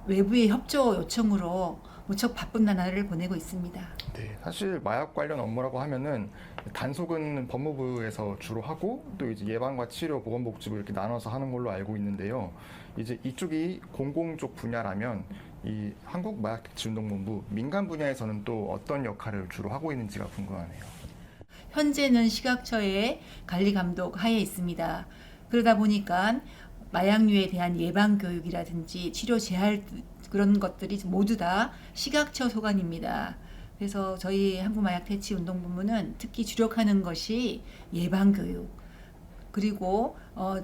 외부의 협조 요청으로 무척 바쁜 나날을 보내고 있습니다. 네, 사실 마약 관련 업무라고 하면은 단속은 법무부에서 주로 하고 또 이제 예방과 치료, 보건복지부 이렇게 나눠서 하는 걸로 알고 있는데요. 이제 이쪽이 공공 쪽 분야라면 이 한국마약퇴치운동본부 민간 분야에서는 또 어떤 역할을 주로 하고 있는지가 궁금하네요. 현재는 식약처의 관리 감독 하에 있습니다. 그러다 보니까 마약류에 대한 예방 교육이라든지 치료 재활 그런 것들이 모두 다 식약처 소관입니다. 그래서 저희 한국마약퇴치운동본부는 특히 주력하는 것이 예방 교육 그리고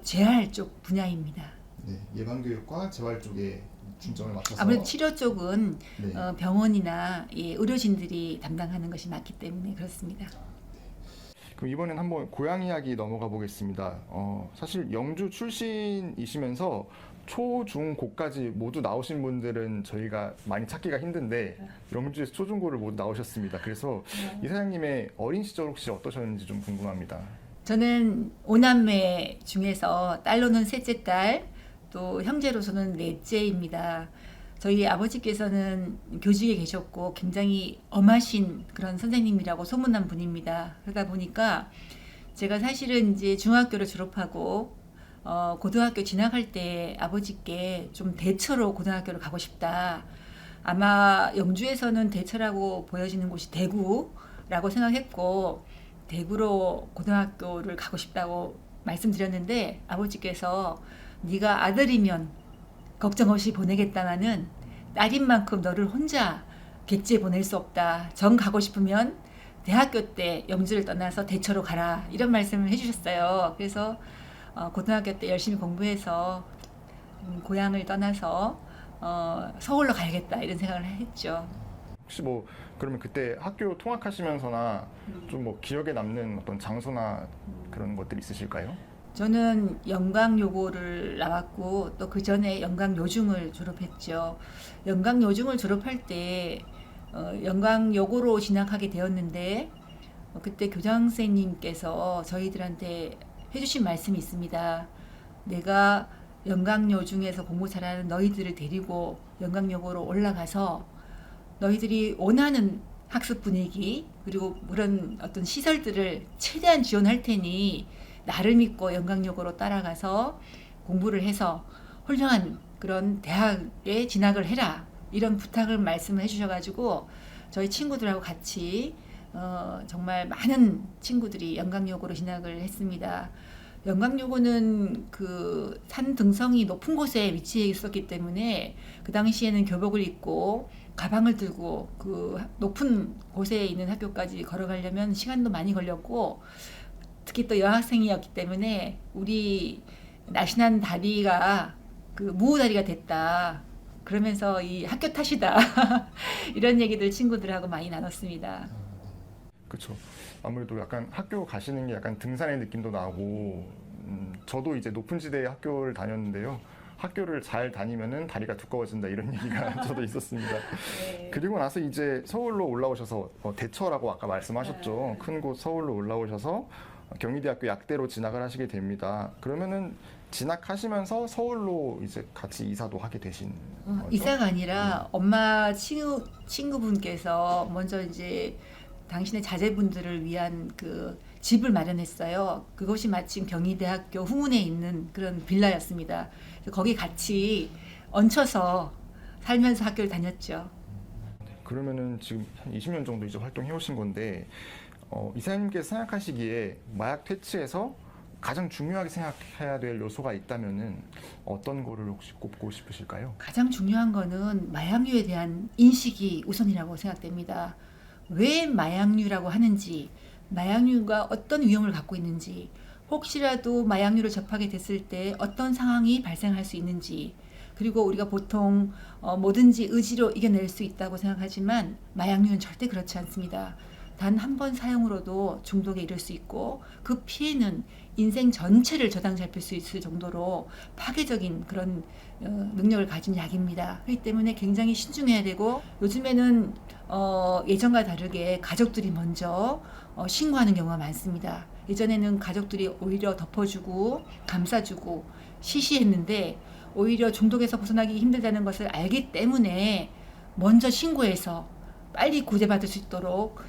재활 쪽 분야입니다. 네, 예방 교육과 재활 쪽에 중점을 맞춰서 아무래도 치료 쪽은 네. 병원이나 의료진들이 담당하는 것이 많기 때문에 그렇습니다. 그럼 이번엔 한번 고향 이야기 넘어가 보겠습니다. 사실 영주 출신이시면서 초, 중, 고까지 모두 나오신 분들은 저희가 많이 찾기가 힘든데 영주에서 초, 중, 고를 모두 나오셨습니다. 그래서 이사장님의 어린 시절 혹시 어떠셨는지 좀 궁금합니다. 저는 5남매 중에서 딸로는 셋째 딸, 또 형제로서는 넷째입니다. 저희 아버지께서는 교직에 계셨고 굉장히 엄하신 그런 선생님이라고 소문난 분입니다. 그러다 보니까 제가 사실은 이제 중학교를 졸업하고 고등학교 진학할 때 아버지께 좀 대처로 고등학교를 가고 싶다. 아마 영주에서는 대처라고 보여지는 곳이 대구라고 생각했고 대구로 고등학교를 가고 싶다고 말씀드렸는데 아버지께서 네가 아들이면 걱정 없이 보내겠다마는 딸인 만큼 너를 혼자 객지에 보낼 수 없다. 정 가고 싶으면 대학교 때 영주를 떠나서 대처로 가라. 이런 말씀을 해주셨어요. 그래서 고등학교 때 열심히 공부해서 고향을 떠나서 서울로 가야겠다 이런 생각을 했죠. 혹시 그러면 그때 학교 통학하시면서나 좀 기억에 남는 어떤 장소나 그런 것들이 있으실까요? 저는 영광여고를 나왔고 또 그 전에 영광여중을 졸업했죠. 영광여중을 졸업할 때 영광여고로 진학하게 되었는데 그때 교장 선생님께서 저희들한테 해주신 말씀이 있습니다. 내가 영광여중에서 공부 잘하는 너희들을 데리고 영광여고로 올라가서 너희들이 원하는 학습 분위기 그리고 그런 어떤 시설들을 최대한 지원할 테니 나를 믿고 영광여고로 따라가서 공부를 해서 훌륭한 그런 대학에 진학을 해라, 이런 부탁을 말씀을 해주셔가지고 저희 친구들하고 같이 정말 많은 친구들이 영광여고로 진학을 했습니다. 영광여고는 그 산 등성이 높은 곳에 위치해 있었기 때문에 그 당시에는 교복을 입고 가방을 들고 그 높은 곳에 있는 학교까지 걸어가려면 시간도 많이 걸렸고, 특히 또 여학생이었기 때문에 우리 날씬한 다리가 그 무다리가 됐다, 그러면서 이 학교 탓이다 이런 얘기들 친구들하고 많이 나눴습니다. 그렇죠. 아무래도 약간 학교 가시는 게 약간 등산의 느낌도 나고, 저도 이제 높은 지대의 학교를 다녔는데요. 학교를 잘 다니면은 다리가 두꺼워진다, 이런 얘기가 저도 있었습니다. 네. 그리고 나서 이제 서울로 올라오셔서 대처라고 아까 말씀하셨죠. 네. 큰 곳 서울로 올라오셔서 경희대학교 약대로 진학을 하시게 됩니다. 그러면은 진학하시면서 서울로 이제 같이 이사도 하게 되신 거죠? 이사가 아니라 엄마 친구분께서 먼저 이제 당신의 자제분들을 위한 그 집을 마련했어요. 그것이 마침 경희대학교 후문에 있는 그런 빌라였습니다. 그래서 거기 같이 얹혀서 살면서 학교를 다녔죠. 그러면은 지금 한 20년 정도 이제 활동해 오신 건데, 이사님께서 생각하시기에 마약 퇴치에서 가장 중요하게 생각해야 될 요소가 있다면은 어떤 거를 혹시 꼽고 싶으실까요? 가장 중요한 거는 마약류에 대한 인식이 우선이라고 생각됩니다. 왜 마약류라고 하는지, 마약류가 어떤 위험을 갖고 있는지, 혹시라도 마약류를 접하게 됐을 때 어떤 상황이 발생할 수 있는지, 그리고 우리가 보통 뭐든지 의지로 이겨낼 수 있다고 생각하지만 마약류는 절대 그렇지 않습니다. 단 한 번 사용으로도 중독에 이를 수 있고, 그 피해는 인생 전체를 저당잡힐 수 있을 정도로 파괴적인 그런 능력을 가진 약입니다. 그렇기 때문에 굉장히 신중해야 되고, 요즘에는 예전과 다르게 가족들이 먼저 신고하는 경우가 많습니다. 예전에는 가족들이 오히려 덮어주고 감싸주고 시시했는데, 오히려 중독에서 벗어나기 힘들다는 것을 알기 때문에 먼저 신고해서 빨리 구제받을 수 있도록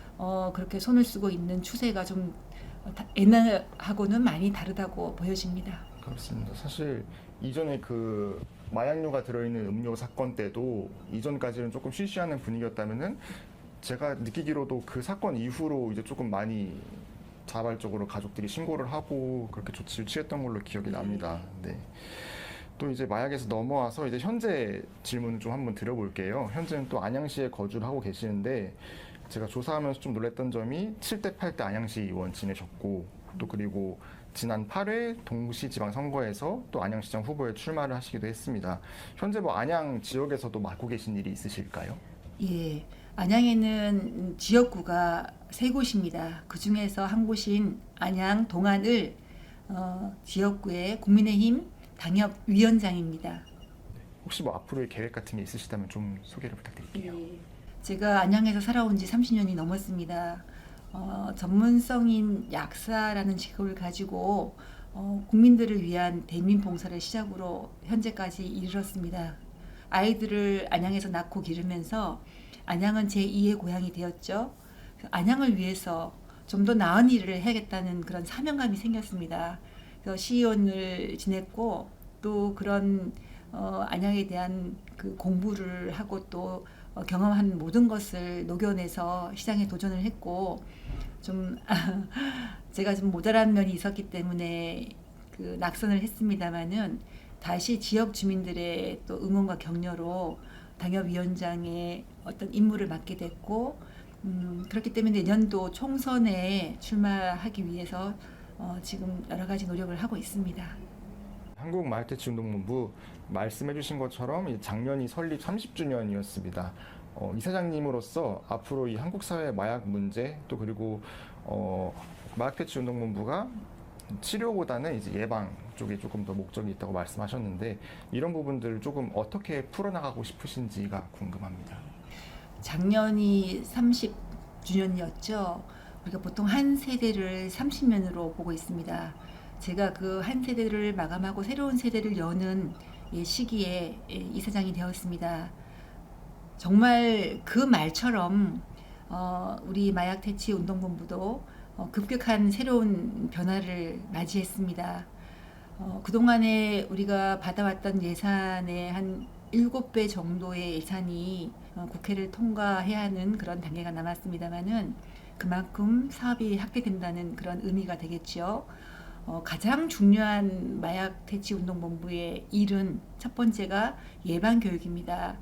그렇게 손을 쓰고 있는 추세가 좀 옛날하고는 많이 다르다고 보여집니다. 그렇습니다. 사실 이전에 그 마약류가 들어있는 음료 사건 때도 이전까지는 조금 쉬쉬하는 분위기였다면은, 제가 느끼기로도 그 사건 이후로 이제 조금 많이 자발적으로 가족들이 신고를 하고 그렇게 조치를 취했던 걸로 기억이 납니다. 네. 또 이제 마약에서 넘어와서 이제 현재 질문을 좀 한번 드려볼게요. 현재는 또 안양시에 거주를 하고 계시는데, 제가 조사하면서 좀 놀랐던 점이 7대 8대 안양시 의원 지내셨고, 또 그리고 지난 8회 동시지방선거에서 또 안양시장 후보에 출마를 하시기도 했습니다. 현재 뭐 안양 지역에서도 맡고 계신 일이 있으실까요? 예, 안양에는 지역구가 3곳입니다. 그 중에서 한 곳인 안양 동안을 지역구의 국민의힘 당협위원장입니다. 혹시 뭐 앞으로의 계획 같은 게 있으시다면 좀 소개를 부탁드릴게요. 예, 제가 안양에서 살아온 지 30년이 넘었습니다. 전문성인 약사라는 직업을 가지고 국민들을 위한 대민봉사를 시작으로 현재까지 이르렀습니다. 아이들을 안양에서 낳고 기르면서 안양은 제2의 고향이 되었죠. 안양을 위해서 좀 더 나은 일을 해야겠다는 그런 사명감이 생겼습니다. 그래서 시의원을 지냈고, 또 그런 안양에 대한 그 공부를 하고 또 경험한 모든 것을 녹여내서 시장에 도전을 했고, 좀 제가 좀 모자란 면이 있었기 때문에 그 낙선을 했습니다마는, 다시 지역 주민들의 또 응원과 격려로 당협위원장의 어떤 임무를 맡게 됐고, 그렇기 때문에 내년도 총선에 출마하기 위해서 지금 여러 가지 노력을 하고 있습니다. 한국마약퇴치운동본부 말씀해주신 것처럼 작년이 설립 30주년이었습니다. 이사장님으로서 앞으로 이 한국 사회 마약 문제, 또 그리고 마약퇴치운동본부가 치료보다는 이제 예방 쪽에 조금 더 목적이 있다고 말씀하셨는데, 이런 부분들을 조금 어떻게 풀어나가고 싶으신지가 궁금합니다. 작년이 30주년이었죠. 우리가 보통 한 세대를 30년으로 보고 있습니다. 제가 그 한 세대를 마감하고 새로운 세대를 여는 시기에 이사장이 되었습니다. 정말 그 말처럼 우리 마약 퇴치 운동본부도 급격한 새로운 변화를 맞이했습니다. 그동안에 우리가 받아왔던 예산의 한 7배 정도의 예산이 국회를 통과해야 하는 그런 단계가 남았습니다만은 그만큼 사업이 확대된다는 그런 의미가 되겠죠. 가장 중요한 마약 퇴치 운동본부의 일은 첫 번째가 예방 교육입니다.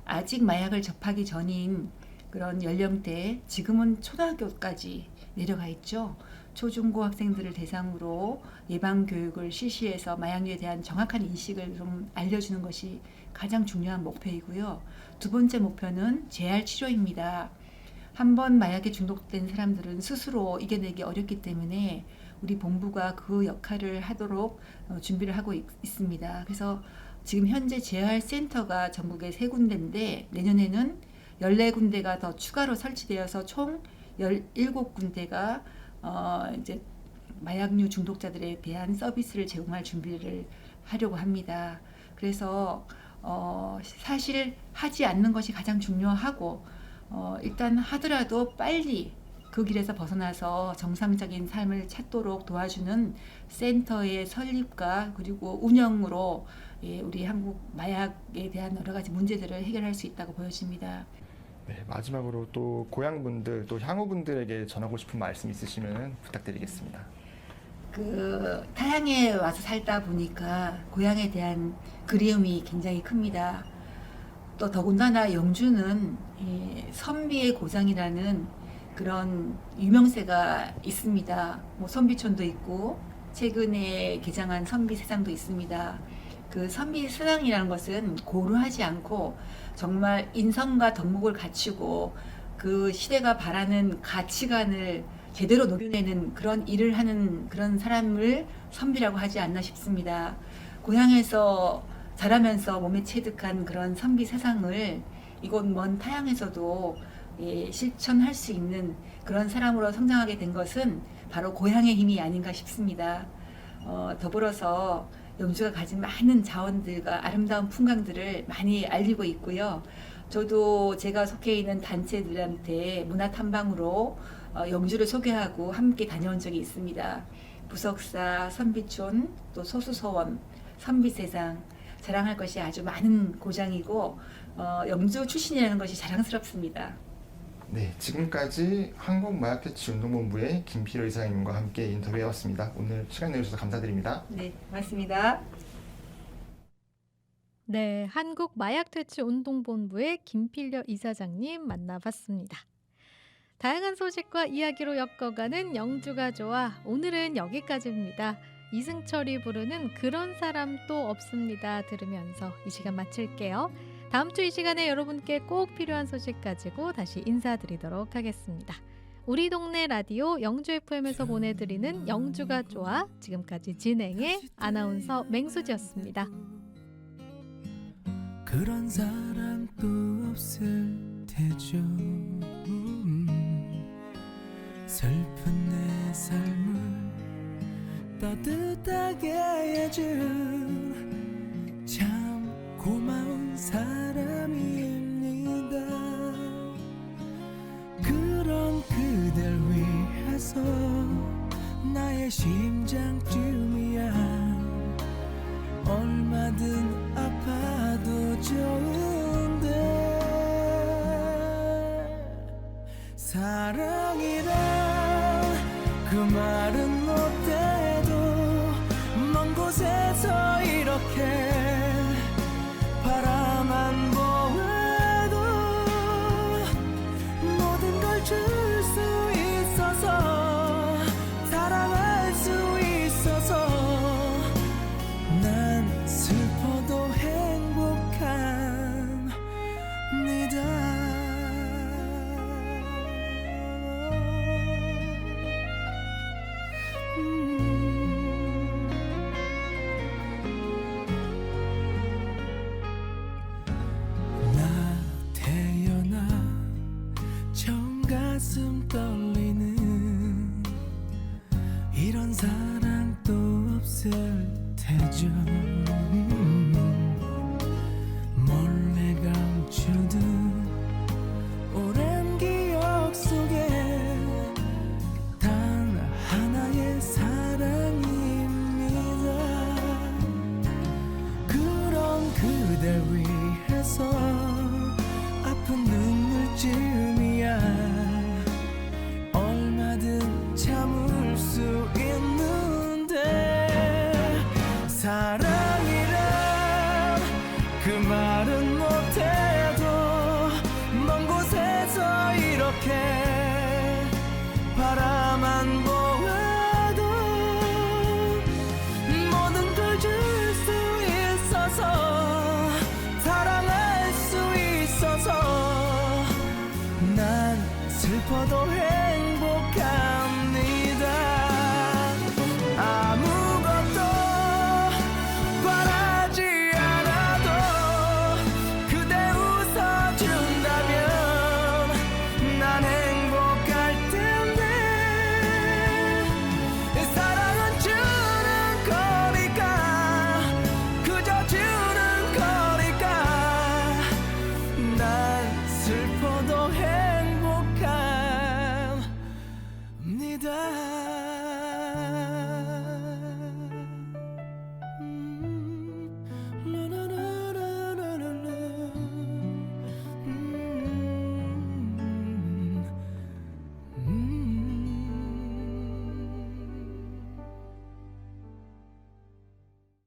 아직 마약을 접하기 전인 그런 연령대, 지금은 초등학교까지 내려가 있죠. 초중고 학생들을 대상으로 예방 교육을 실시해서 마약류에 대한 정확한 인식을 좀 알려주는 것이 가장 중요한 목표이고요. 두 번째 목표는 재활 치료입니다. 한번 마약에 중독된 사람들은 스스로 이겨내기 어렵기 때문에 우리 본부가 그 역할을 하도록 준비를 하고 있습니다. 그래서 지금 현재 재활센터가 전국에 3군데인데 내년에는 14군데가 더 추가로 설치되어서 총 17군데가 이제 마약류 중독자들에 대한 서비스를 제공할 준비를 하려고 합니다. 그래서 사실 하지 않는 것이 가장 중요하고 일단 하더라도 빨리 그 길에서 벗어나서 정상적인 삶을 찾도록 도와주는 센터의 설립과 그리고 운영으로 우리 한국 마약에 대한 여러 가지 문제들을 해결할 수 있다고 보여집니다. 네, 마지막으로 또 고향분들 또 향후분들에게 전하고 싶은 말씀 있으시면 부탁드리겠습니다. 타향에 와서 살다 보니까 고향에 대한 그리움이 굉장히 큽니다. 또 더군다나 영주는 선비의 고장이라는 그런 유명세가 있습니다. 뭐 선비촌도 있고 최근에 개장한 선비세상도 있습니다. 그 선비세상이라는 것은 고루하지 않고 정말 인성과 덕목을 갖추고 그 시대가 바라는 가치관을 제대로 녹여내는 그런 일을 하는 그런 사람을 선비라고 하지 않나 싶습니다. 고향에서 자라면서 몸에 체득한 그런 선비 세상을 이곳 먼 타향에서도 실천할 수 있는 그런 사람으로 성장하게 된 것은 바로 고향의 힘이 아닌가 싶습니다. 더불어서 영주가 가진 많은 자원들과 아름다운 풍광들을 많이 알리고 있고요. 저도 제가 속해 있는 단체들한테 문화 탐방으로 영주를 소개하고 함께 다녀온 적이 있습니다. 부석사, 선비촌, 또 소수서원, 선비세상 자랑할 것이 아주 많은 고장이고 영주 출신이라는 것이 자랑스럽습니다. 네, 지금까지 한국마약퇴치운동본부의 김필호 이사장님과 함께 인터뷰해왔습니다. 오늘 시간 내주셔서 감사드립니다. 네, 고맙습니다. 네, 한국 마약퇴치운동본부의 김필려 이사장님 만나봤습니다. 다양한 소식과 이야기로 엮어가는 영주가 좋아 오늘은 여기까지입니다. 이승철이 부르는 그런 사람 또 없습니다 들으면서 이 시간 마칠게요. 다음 주 이 시간에 여러분께 꼭 필요한 소식 가지고 다시 인사드리도록 하겠습니다. 우리 동네 라디오 영주 FM에서 보내드리는 영주가 좋아 지금까지 진행의 아나운서 맹수지였습니다. 그런 사람 또 없을 테죠. 슬픈 내 삶을 따뜻하게 해준 참 고마운 사람입니다. 그런 그댈 위해서 나의 심장쯤이야 얼마든 아파도 좋은데 사랑이란 그 말은 못해도 먼 곳에서 이렇게 바라만 보아도 모든 걸 줄 수 있어서 사랑할 수 있어서 난 슬퍼도 행복합니다. 나 태어나 처음 가슴 떨리는 이런 사랑 또 없을 테죠. 몰래 감추던 오랜 기억 난 슬퍼도 행